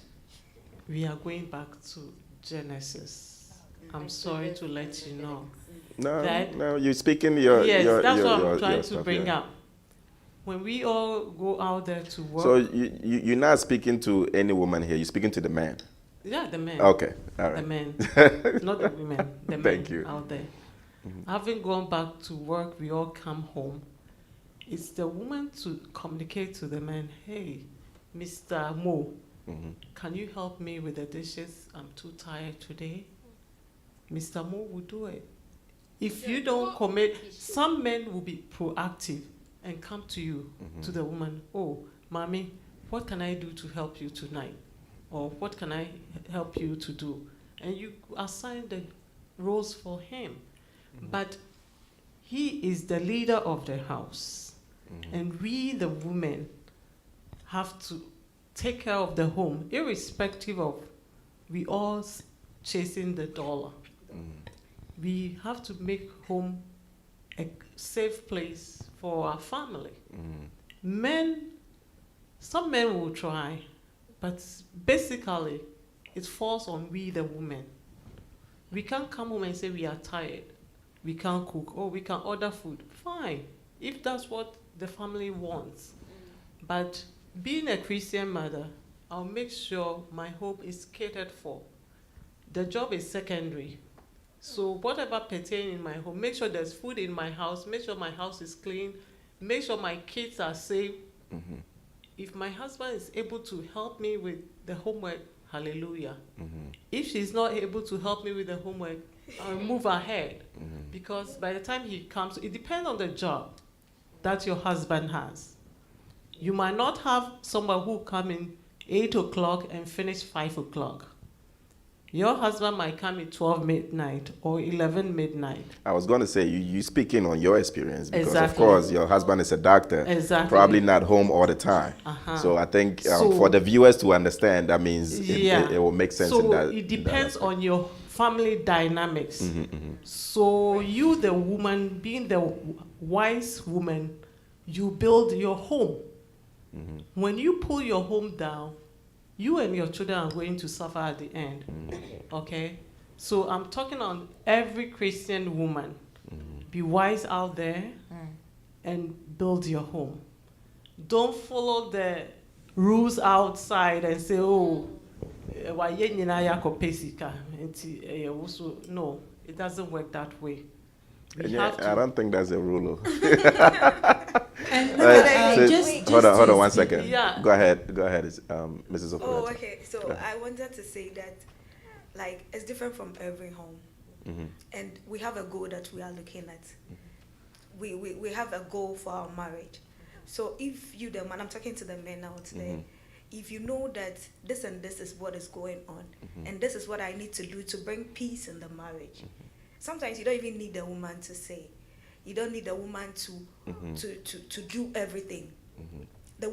we are going back to Genesis. I'm sorry to let you know. No, you're speaking your Yes, that's your, what your, I'm trying your to stuff, bring up. When we all go out there to work. So you're not speaking to any woman here. You're speaking to the man. Yeah, the men. Okay, all right. The men, not the women. The Thank men you. out there. Having gone back to work, we all come home. It's the woman to communicate to the man, hey, Mr. Mo, can you help me with the dishes? I'm too tired today. Mr. Mo will do it. If you don't commit, some men will be proactive and come to you, to the woman, mommy, what can I do to help you tonight? Or what can I help you to do? And you assign the roles for him. But he is the leader of the house. And we, the women, have to take care of the home, irrespective of we all chasing the dollar. We have to make home a safe place for our family. Men, some men will try, but basically it falls on we the women. We can't come home and say we are tired, we can't cook, or we can order food. Fine, if that's what the family wants. But being a Christian mother, I'll make sure my home is catered for. The job is secondary. So whatever pertains in my home, make sure there's food in my house, make sure my house is clean, make sure my kids are safe. If my husband is able to help me with the homework, hallelujah. If she's not able to help me with the homework, I'll move ahead. Because by the time he comes, it depends on the job that your husband has. You might not have someone who come in 8 o'clock and finish 5 o'clock. Your husband might come at 12 midnight or 11 midnight. I was going to say, you speaking on your experience, because of Exactly. course your husband is a doctor, Exactly. probably not home all the time. So I think for the viewers to understand, that means it will make sense. So in that, it depends on your family dynamics. So you, the woman, being the wise woman, you build your home. When you pull your home down, you and your children are going to suffer at the end. Okay? So I'm talking on every Christian woman. Be wise out there and build your home. Don't follow the rules outside and say, oh, no, it doesn't work that way. We have to. I don't think that's a rule. And Hold on 1 second. Yeah. Go ahead, Mrs. Okoneto. Oh, okay. So I wanted to say that, like, it's different from every home, and we have a goal that we are looking at. We have a goal for our marriage. So if you, the man, I'm talking to the men out there, if you know that this and this is what is going on, and this is what I need to do to bring peace in the marriage, sometimes you don't even need the woman to say. You don't need the woman to do everything. The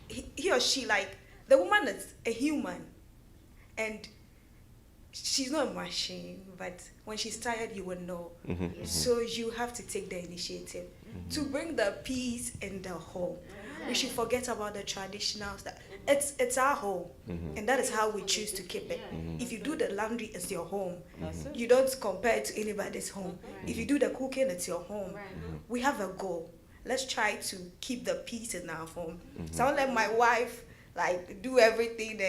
he or she, like, the woman is a human, and she's not a machine, but when she's tired, you will know. So you have to take the initiative to bring the peace in the home. We should forget about the traditional stuff. It's our home, and that is how we choose to keep it. If you do the laundry, it's your home. You don't compare it to anybody's home. If you do the cooking, it's your home. We have a goal. Let's try to keep the peace in our home. So I don't let my wife like do everything,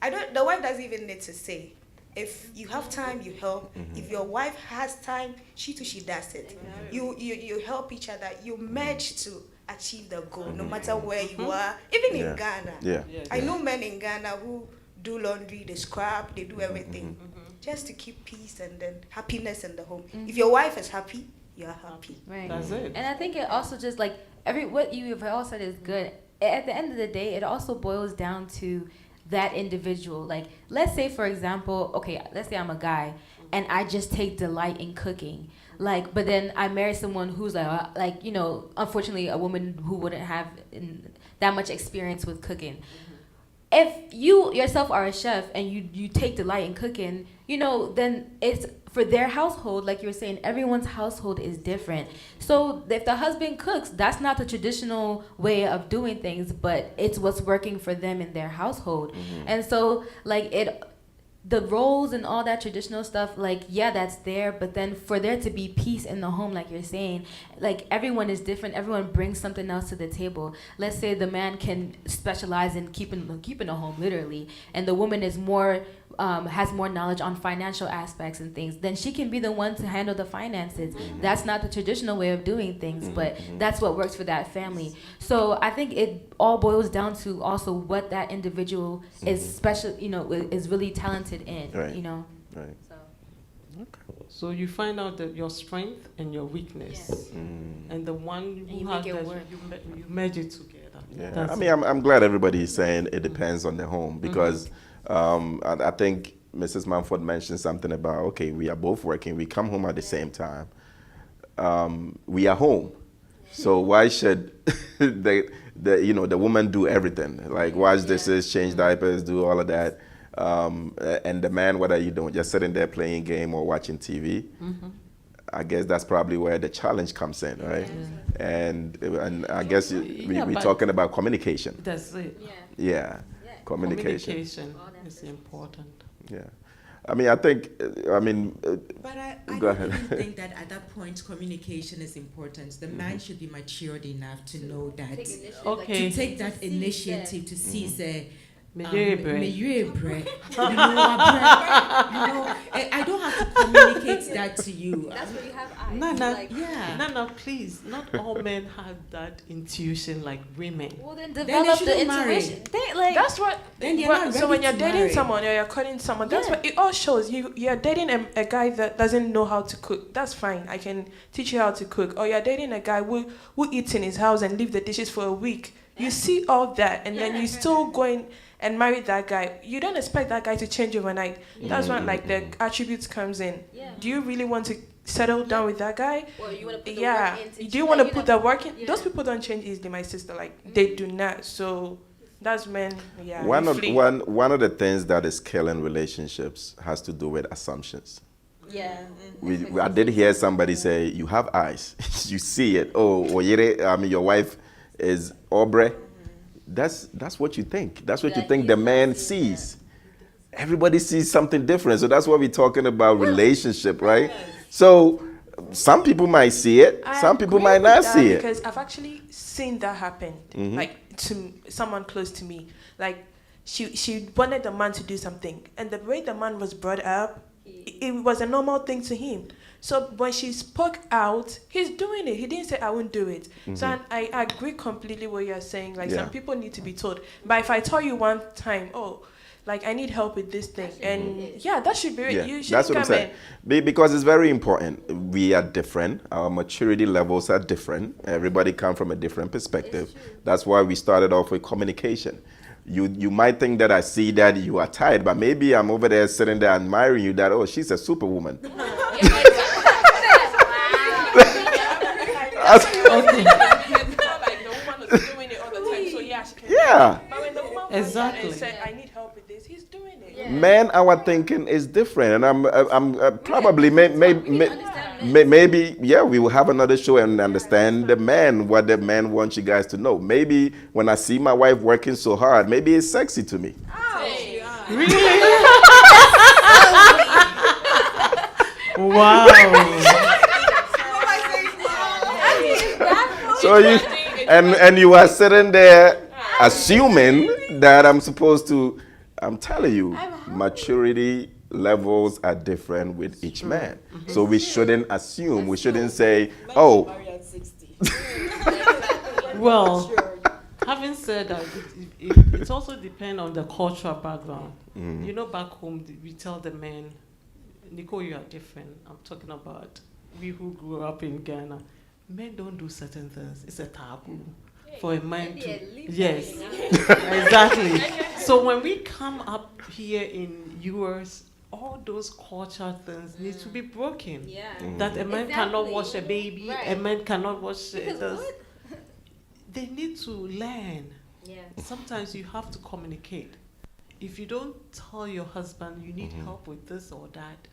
and the wife doesn't even need to say. If you have time, you help. If your wife has time, she does it. You help each other. You merge to achieve the goal, no matter where you are. Even in Ghana, I know men in Ghana who do laundry, they scrub, they do everything, just to keep peace and then happiness in the home. If your wife is happy, you're happy. Right. That's it. And I think it also just like what you have all said is good. At the end of the day, it also boils down to that individual. Like, let's say, for example, okay, let's say I'm a guy and I just take delight in cooking. Like, but then I marry someone who's like, you know, unfortunately a woman who wouldn't have that much experience with cooking. If you yourself are a chef and you take delight in cooking, you know, then it's for their household, like you were saying, everyone's household is different. So if the husband cooks, that's not the traditional way of doing things, but it's what's working for them in their household. And so like the roles and all that traditional stuff, like, yeah, that's there, but then for there to be peace in the home, like you're saying, like, everyone is different, everyone brings something else to the table. Let's say the man can specialize in keeping a home, literally, and the woman is more has more knowledge on financial aspects and things, then she can be the one to handle the finances. That's not the traditional way of doing things, but that's what works for that family. So I think it all boils down to also what that individual is special, you know, is really talented in, you know. Right. So. So you find out that your strength and your weakness, and the one who you has make it that, work. you merge it together. Yeah. That's I mean, I'm glad everybody is saying it depends on the home, because I think Mrs. Mumford mentioned something about, okay, we are both working, we come home at the same time. We are home. So why should the woman do everything? Like wash dishes, change diapers, do all of that. And the man, what are you doing? Just sitting there playing game or watching TV? I guess that's probably where the challenge comes in, right? And I guess we're talking about communication. That's it. Yeah, communication. Communication is important. Yeah. I mean, I think, But I go don't ahead. even think that at that point communication is important. The man should be matured enough to know that, Okay. to take that initiative to see the I don't have to communicate that to you. That's where you have eyes. Nana, Like, Nana, please. Not all men have that intuition like women. well, then they develop the shouldn't marry. intuition. They, like, That's what. Then you're well, not so ready when you're to dating marry. someone or you're courting someone, that's what it all shows. You're dating a guy that doesn't know how to cook. That's fine. I can teach you how to cook. Or you're dating a guy who eats in his house and leave the dishes for a week. You see all that, and then you still going and marry that guy. You don't expect that guy to change overnight. That's when like the attributes comes in. Yeah. Do you really want to settle down with that guy? Or you want to put the Yeah. work in Do you want to like, put the work in? Yeah. Those people don't change easily, my sister. Like they do not. So that's when one you of flee. one of the things that is killing relationships has to do with assumptions. Yeah. I did hear somebody say, "You have eyes, you see it." Oh, Oyere, I mean, your wife is Aubrey. That's what you think. That's what you think the man sees. Everybody sees something different. So that's what we're talking about relationship, right? So some people might see it, some people might not see it. Because I've actually seen that happen, like to someone close to me. Like she wanted the man to do something, and the way the man was brought up, it was a normal thing to him. So when she spoke out, he's doing it. He didn't say I won't do it. So I agree completely what you're saying. Like some people need to be told. But if I tell you one time, oh, like I need help with this thing, and that should be it. Yeah, You should that's what I'm come saying. Because it's very important. We are different. Our maturity levels are different. Everybody comes from a different perspective. That's why we started off with communication. You might think that I see that you are tired, but maybe I'm over there sitting there admiring you that, oh, she's a superwoman. Yeah. Exactly. Said, I need help with this. He's doing it. Yeah. Man, our thinking is different, and I'm probably maybe we will have another show and understand the man, what the man wants you guys to know. Maybe when I see my wife working so hard, maybe it's sexy to me. Really? Wow. So you and you are sitting there assuming that I'm supposed to. I'm telling you, maturity levels are different with each man. So we shouldn't assume. We shouldn't say, "Oh." Well, having said that, it also depends on the cultural background. You know, back home, we tell the men, Nico, you are different. I'm talking about we who grew up in Ghana. Men don't do certain things. It's a taboo for a man to. Yes, exactly. So when we come up here in US, all those cultural things need to be broken. Yeah. That a man cannot Exactly. wash a baby, Right. a man cannot wash Because this. what? They need to learn. Yeah. Sometimes you have to communicate. If you don't tell your husband you need help with this or that,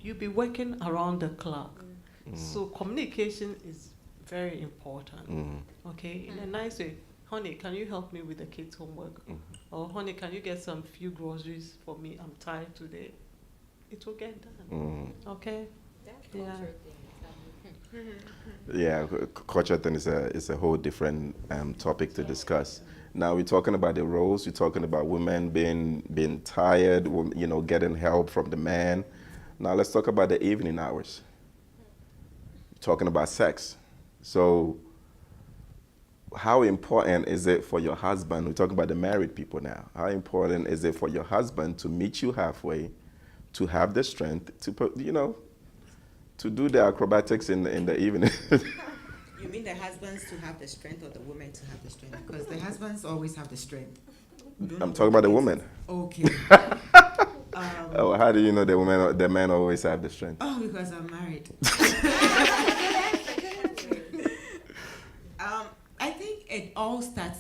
you'll be working around the clock. So communication is very important. Okay, in a nice way. Honey, can you help me with the kids' homework? Or honey, can you get some few groceries for me? I'm tired today. It will get done. Okay. Yeah. Yeah, culture thing is a whole different topic to discuss. Now we're talking about the roles. We're talking about women being tired, getting help from the man. Now let's talk about the evening hours. We're talking about sex. So how important is it for your husband? We're talking about the married people now. How important is it for your husband to meet you halfway, to have the strength to do the acrobatics in the evening? You mean the husbands to have the strength or the women to have the strength? Because the husbands always have the strength. I'm talking about the woman. Okay. Oh, how do you know the men always have the strength? Oh, because I'm married. I think it all starts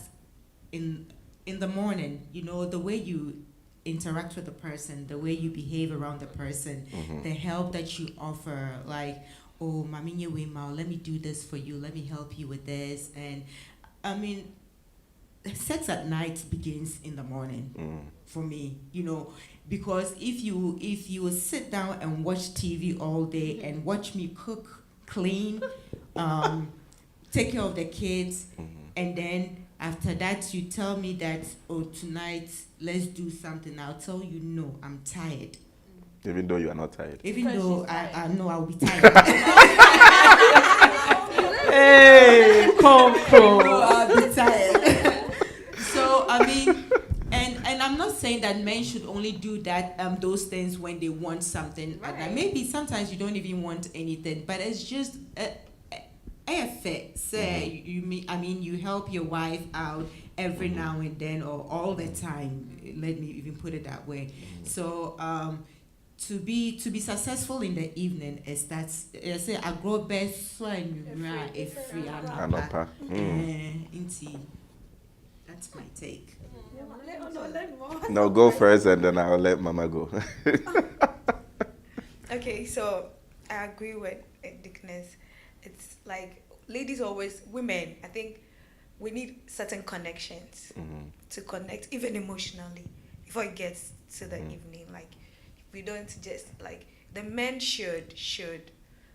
in the morning. The way you interact with the person, the way you behave around the person, the help that you offer, like oh, mami nye we ma, let me do this for you, let me help you with this. And I mean, sex at night begins in the morning for me, you know, because if you sit down and watch TV all day and watch me cook, clean, take care of the kids, and then after that you tell me that, oh, tonight let's do something, I'll tell you no, I'm tired. Even though you are not tired. Even though I know I'll be tired. Hey, come No, I'll be tired. So I mean, and I'm not saying that men should only do that those things when they want something. Right. Maybe sometimes you don't even want anything, but it's just say you help your wife out every now and then or all the time. Let me even put it that way. So to be successful in the evening is that say I grow best so if free anapa. That's my take. No, go first and then I'll let Mama go. Okay, so I agree with Dickness. It's like ladies always, women, I think we need certain connections to connect even emotionally before it gets to the evening. Like we don't just like the men should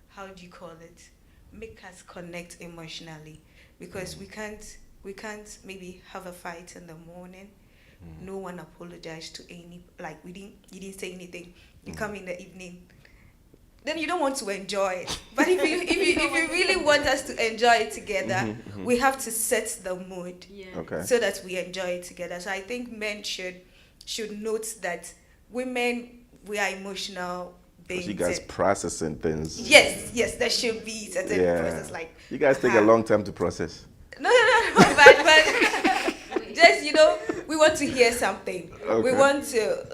how do you call it, make us connect emotionally, because we can't maybe have a fight in the morning, no one apologized to any, like you didn't say anything, you come in the evening, then you don't want to enjoy it. But if you really want us to enjoy it together, we have to set the mood so that we enjoy it together. So I think men should note that women, we are emotional beings. You guys processing things. Yes, there should be certain process. Like you guys take a long time to process. No, but just we want to hear something. We want to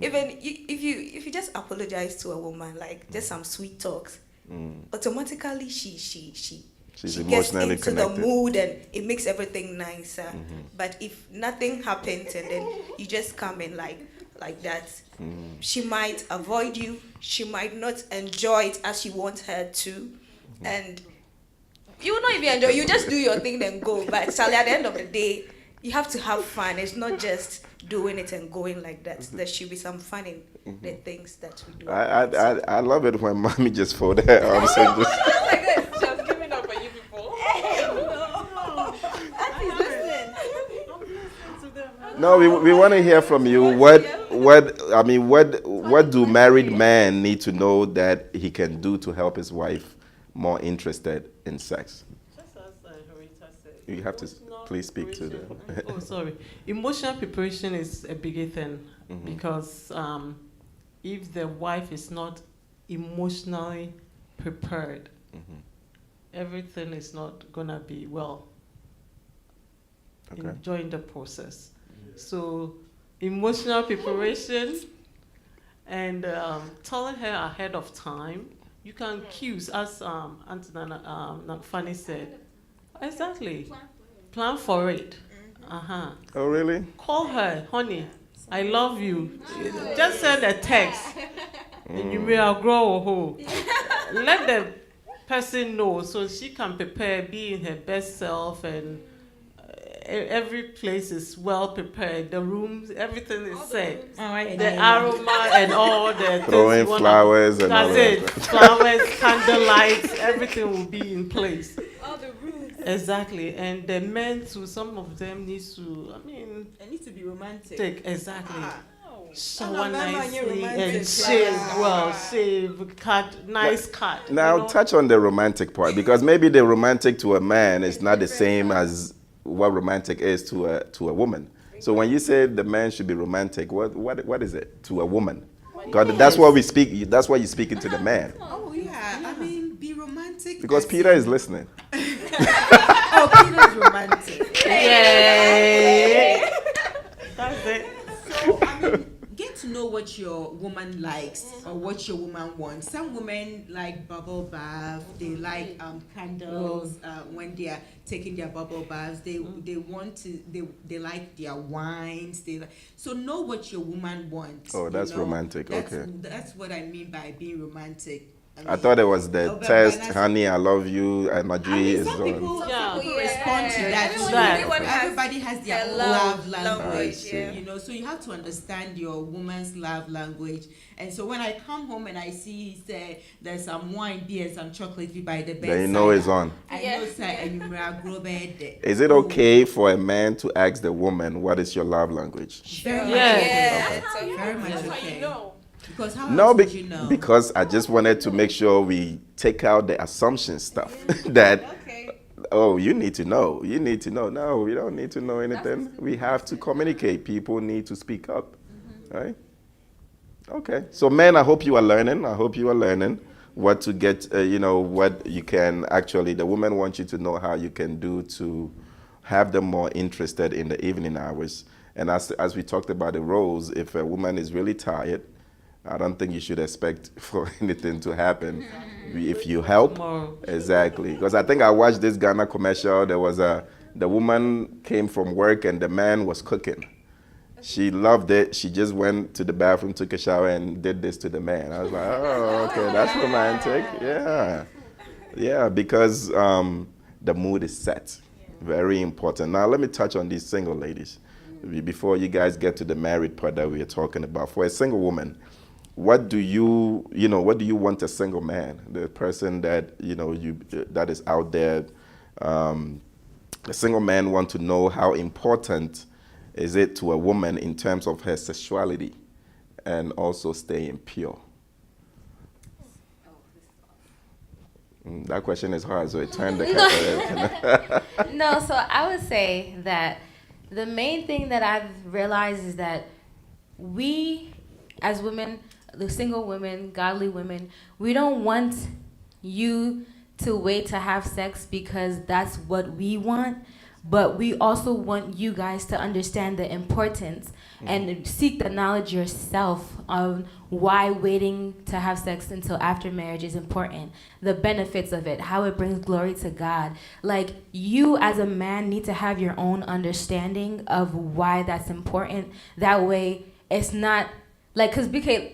even if you just apologize to a woman, like just some sweet talks, automatically she gets into connected. the mood and it makes everything nicer. But if nothing happens and then you just come in like that, she might avoid you. She might not enjoy it as you want her to, and you will not even enjoy. You just do your thing then go. But Sally, at the end of the day, you have to have fun. It's not just doing it and going like that. There should be some fun in the things that we do. I love it when mommy just fold her arms and just. Oh my God, she has given up on you people. No, we want to hear from you. What do married men need to know that he can do to help his wife more interested in sex? Just as Horita said, You have to please speak to them. Oh, sorry. Emotional preparation is a big thing because if the wife is not emotionally prepared, everything is not gonna be well. Enjoying the process. So emotional preparation and telling her ahead of time. You can cues, as Auntie Fanny said. Exactly. Plan for it. Oh, really? Call her, honey, I love you. Just send a text. And you may grow. Let the person know so she can prepare, be in her best self, and every place is well prepared. The rooms, everything is set. The aroma and all the throwing flowers and all that. That's it. Flowers, candlelights, everything will be in place. All the rooms. Exactly. And the men too, some of them need to, It needs to be romantic. Exactly. Shower Mama, nicely and romantic. shave, cut, nice cut. Now touch on the romantic part, because maybe the romantic to a man is not the same as what romantic is to a woman. So when you say the man should be romantic, what is it to a woman? God, that's what we speak. That's why you're speaking to the man. Oh yeah, be romantic. Because Peter is listening. Peter's romantic. Yay! That's it. So get to know what your woman likes or what your woman wants. Some women like bubble bath. They like candles when they are taking their bubble baths. They like their wines. So know what your woman wants. Oh, that's romantic. That's okay. That's what I mean by being romantic. I thought it was the but test, when I- honey, I love you, and my I G mean, is some on. people, Yeah. some people respond to that. Everyone- too. everyone has Everybody has their their own love love I language. see. yeah. You know, so you have to understand your woman's love language. And so when I come home and I see say there's some wine, beer, some chocolate by the bedside, Then you know it's on. I know say and you may grow bed. Is it okay for a man to ask the woman, what is your love language? Very Yes. much okay. Very much That's how okay. you know. Because how No, else would you know? because I just wanted to make sure we take out the assumption stuff that, Okay. oh, you need to know. You need to know. No, we don't need to know anything. We have to communicate. People need to speak up. Right? Okay. So, men, I hope you are learning. I hope you are learning what to get, what you can actually, the women want you to know how you can do to have them more interested in the evening hours. And as we talked about the roles, if a woman is really tired, I don't think you should expect for anything to happen. If you help, Tomorrow. exactly. Because I think I watched this Ghana commercial. There was the woman came from work and the man was cooking. She loved it. She just went to the bathroom, took a shower, and did this to the man. I was like, oh, okay, that's romantic. Yeah. Yeah, because the mood is set. Very important. Now, let me touch on these single ladies before you guys get to the married part that we are talking about. For a single woman, what do you want a single man, the person that, that is out there? A single man want to know how important is it to a woman in terms of her sexuality and also staying pure? That question is hard, so it turned the No, so I would say that the main thing that I've realized is that we, as women, the single women, godly women, we don't want you to wait to have sex because that's what we want, but we also want you guys to understand the importance and seek the knowledge yourself on why waiting to have sex until after marriage is important, the benefits of it, how it brings glory to God. Like, you as a man need to have your own understanding of why that's important. That way it's not like, because BK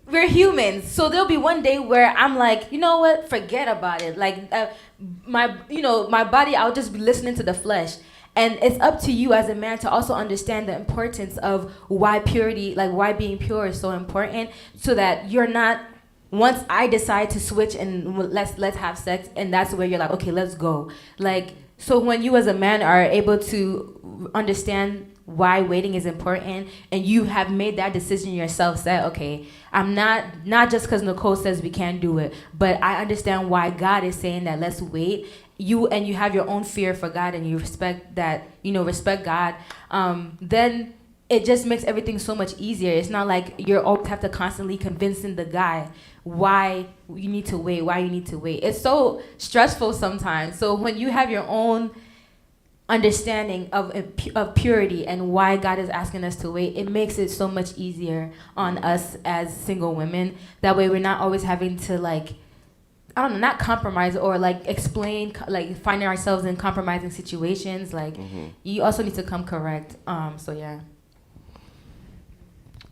we're humans, so there'll be one day where I'm like, you know what, forget about it. Like, my body, I'll just be listening to the flesh. And it's up to you as a man to also understand the importance of why purity, like why being pure is so important, so that you're not, once I decide to switch and let's have sex, and that's where you're like, okay, let's go. Like, so when you as a man are able to understand why waiting is important, and you have made that decision yourself, say, okay, I'm not just because Nicole says we can't do it, but I understand why God is saying that let's wait. You have your own fear for God, and you respect that, respect God, then it just makes everything so much easier. It's not like you always have to constantly convincing the guy why you need to wait. It's so stressful sometimes. So when you have your own understanding of purity and why God is asking us to wait, it makes it so much easier on us as single women. That way we're not always having to, like, I don't know, not compromise or like explain, like finding ourselves in compromising situations. Like, you also need to come correct. So yeah.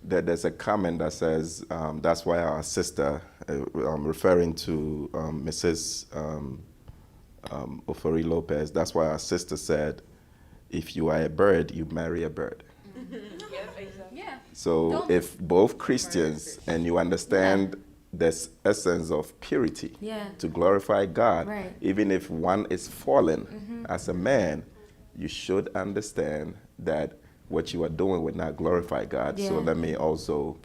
There's a comment that says that's why our sister, referring to Mrs. Ofori Lopez, that's why our sister said, if you are a bird, you marry a bird. Yeah. So if both Christians and you understand this essence of purity to glorify God, Right. even if one is fallen as a man, you should understand that what you are doing would not glorify God. So let me also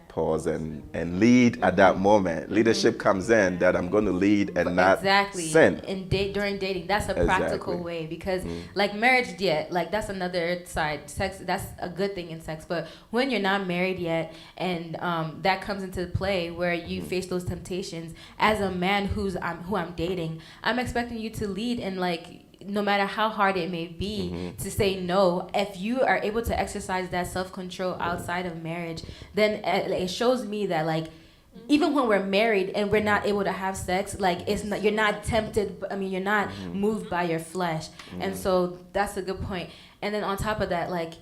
pause and lead at that moment. Leadership comes in that I'm going to lead and not sin. And during dating, that's a practical way, because like marriage, like that's another side. Sex, that's a good thing in sex. But when you're not married yet, and that comes into play where you face those temptations as a man who I'm dating, I'm expecting you to lead, and like, no matter how hard it may be to say no, if you are able to exercise that self-control outside of marriage, then it shows me that, like, even when we're married and we're not able to have sex, like, you're not tempted, you're not moved by your flesh. And so that's a good point. And then on top of that, like,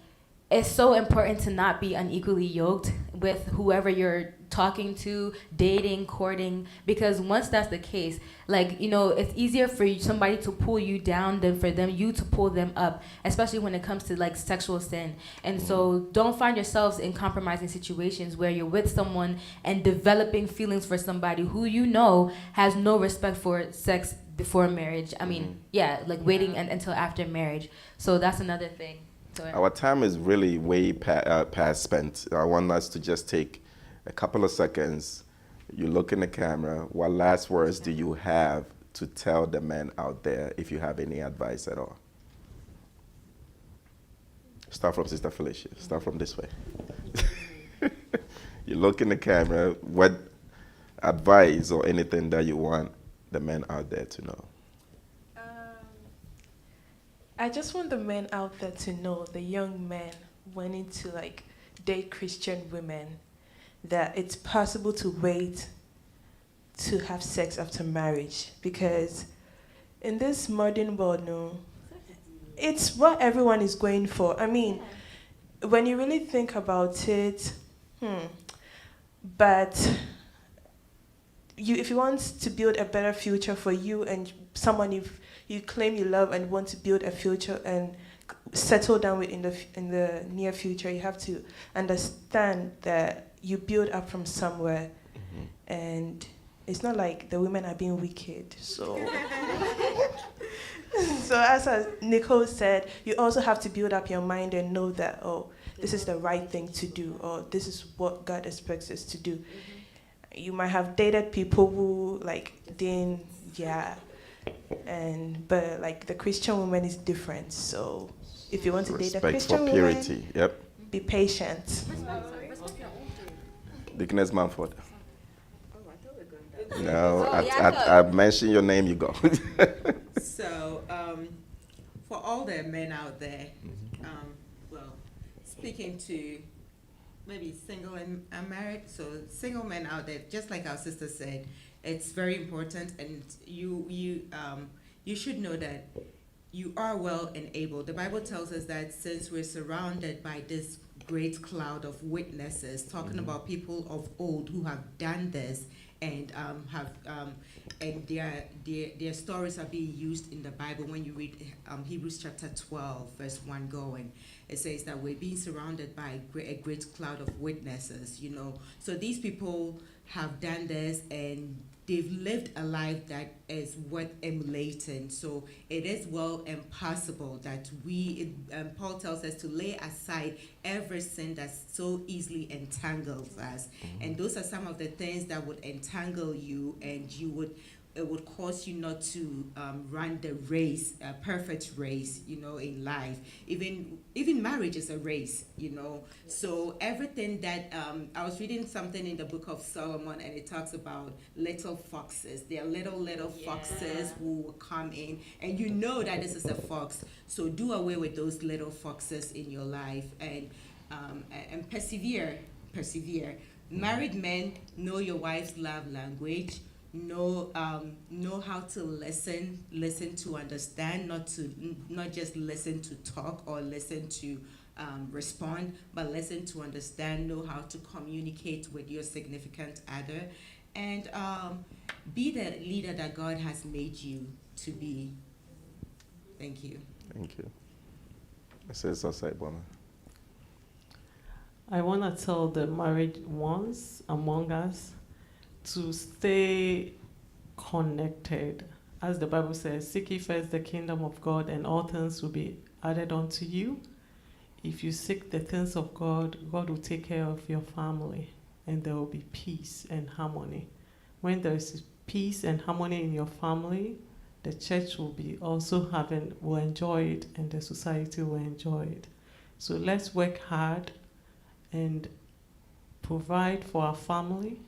it's so important to not be unequally yoked with whoever you're talking to, dating, courting, because once that's the case, like, you know, it's easier for somebody to pull you down than for you to pull them up, especially when it comes to like sexual sin. And so don't find yourselves in compromising situations where you're with someone and developing feelings for somebody who you know has no respect for sex before marriage. I mean, waiting until after marriage. So that's another thing. Our time is really way past spent. I want us to just take a couple of seconds. You look in the camera. What last words do you have to tell the men out there, if you have any advice at all? Start from Sister Felicia. Start from this way. You look in the camera. What advice or anything that you want the men out there to know? I just want the men out there to know, the young men wanting to like date Christian women, that it's possible to wait to have sex after marriage, because in this modern world, no, it's what everyone is going for. I mean, when you really think about it, but if you want to build a better future for you and someone you claim you love and want to build a future and settle down with in the near future, you have to understand that you build up from somewhere, and it's not like the women are being wicked. So, so as Nicole said, you also have to build up your mind and know that, oh, this is the right thing to do, or this is what God expects us to do. You might have dated people who like didn't, but like the Christian woman is different. So if you want to date a Christian for purity, woman, be patient. Deaconess Manford. No, I mentioned your name, you go. So, for all the men out there, speaking to maybe single and married, so single men out there, just like our sister said, it's very important, and you should know that you are well and able. The Bible tells us that since we're surrounded by this great cloud of witnesses, talking about people of old who have done this and and their stories are being used in the Bible. When you read Hebrews chapter 12, verse 1 going, it says that we're being surrounded by a great cloud of witnesses, you know. So these people have done this and they've lived a life that is worth emulating. So it is well and possible that Paul tells us to lay aside every sin that so easily entangles us. And those are some of the things that would entangle you, and it would cause you not to run the race, a perfect race, you know, in life. Even marriage is a race, you know. So everything that, I was reading something in the book of Solomon, and it talks about little foxes. There are little foxes who will come in, and you know that this is a fox. So do away with those little foxes in your life, and persevere. Married men, know your wife's love language. Know how to listen to understand, not just listen to talk or listen to respond, but listen to understand. Know how to communicate with your significant other, and be the leader that God has made you to be. Thank you. Thank you. Bona. I want to tell the married ones among us to stay connected. As the Bible says, seek ye first the kingdom of God, and all things will be added unto you. If you seek the things of God, God will take care of your family, and there will be peace and harmony. When there is peace and harmony in your family, the church will enjoy it, and the society will enjoy it. So let's work hard and provide for our family,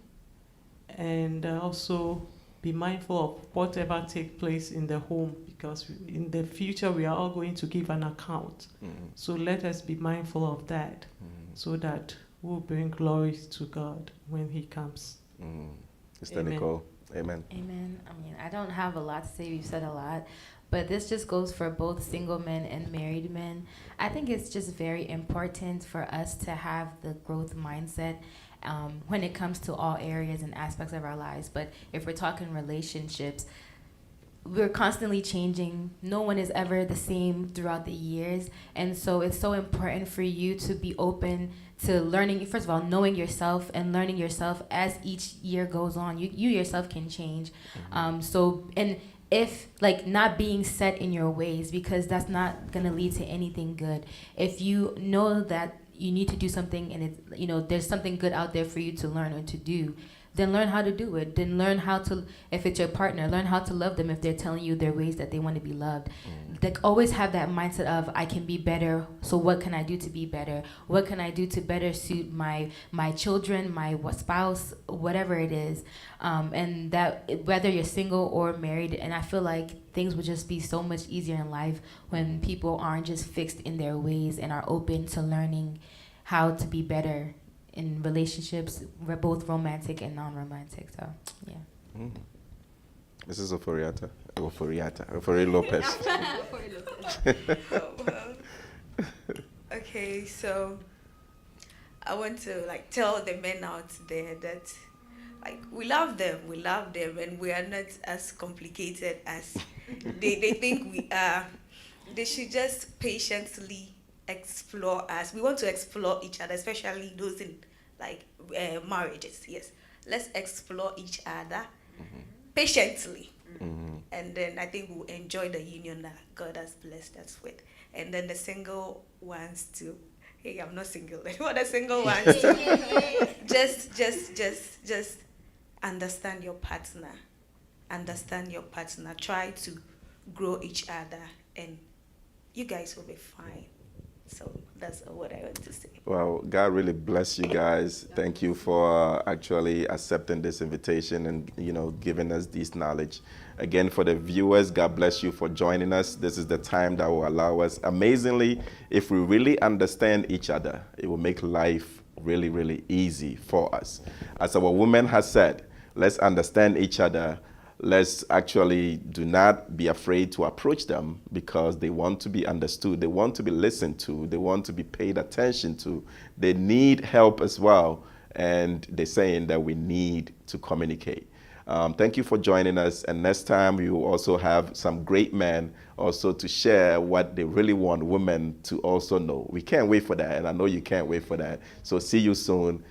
and also be mindful of whatever takes place in the home, because in the future we are all going to give an account. So let us be mindful of that, so that we'll bring glory to God when He comes. Sister Nicole, amen. Amen. I mean, I don't have a lot to say. We've said a lot, but this just goes for both single men and married men. I think it's just very important for us to have the growth mindset when it comes to all areas and aspects of our lives. But if we're talking relationships, we're constantly changing. No one is ever the same throughout the years. And so it's so important for you to be open to learning, first of all, knowing yourself and learning yourself as each year goes on. You yourself can change. And if, like, not being set in your ways, because that's not going to lead to anything good. If you know that you need to do something and it's, there's something good out there for you to learn or to do, then learn how to do it. Then learn how to, if it's your partner, learn how to love them if they're telling you their ways that they want to be loved. Like, always have that mindset of, I can be better, so what can I do to be better? What can I do to better suit my children, my spouse, whatever it is? And that, whether you're single or married, and I feel like things would just be so much easier in life when people aren't just fixed in their ways and are open to learning how to be better in relationships, both romantic and non-romantic. So, yeah. Mrs. Ofori Lopez. Okay, so I want to tell the men out there that we love them, and we are not as complicated as they think we are. They should just patiently explore us. We want to explore each other, especially those in marriages. Yes, let's explore each other patiently, and then I think we'll enjoy the union that God has blessed us with. And then the single ones too. Hey, I'm not single. What the single ones too? just understand your partner. Understand your partner. Try to grow each other, and you guys will be fine. So that's what I want to say. Well, God really bless you guys. Thank you for actually accepting this invitation and, giving us this knowledge. Again, for the viewers, God bless you for joining us. This is the time that will allow us, amazingly, if we really understand each other, it will make life really, really easy for us. As our woman has said, let's understand each other. Let's actually do not be afraid to approach them, because they want to be understood. They want to be listened to. They want to be paid attention to. They need help as well. And they're saying that we need to communicate. Thank you for joining us. And next time we will also have some great men also to share what they really want women to also know. We can't wait for that. And I know you can't wait for that. So see you soon.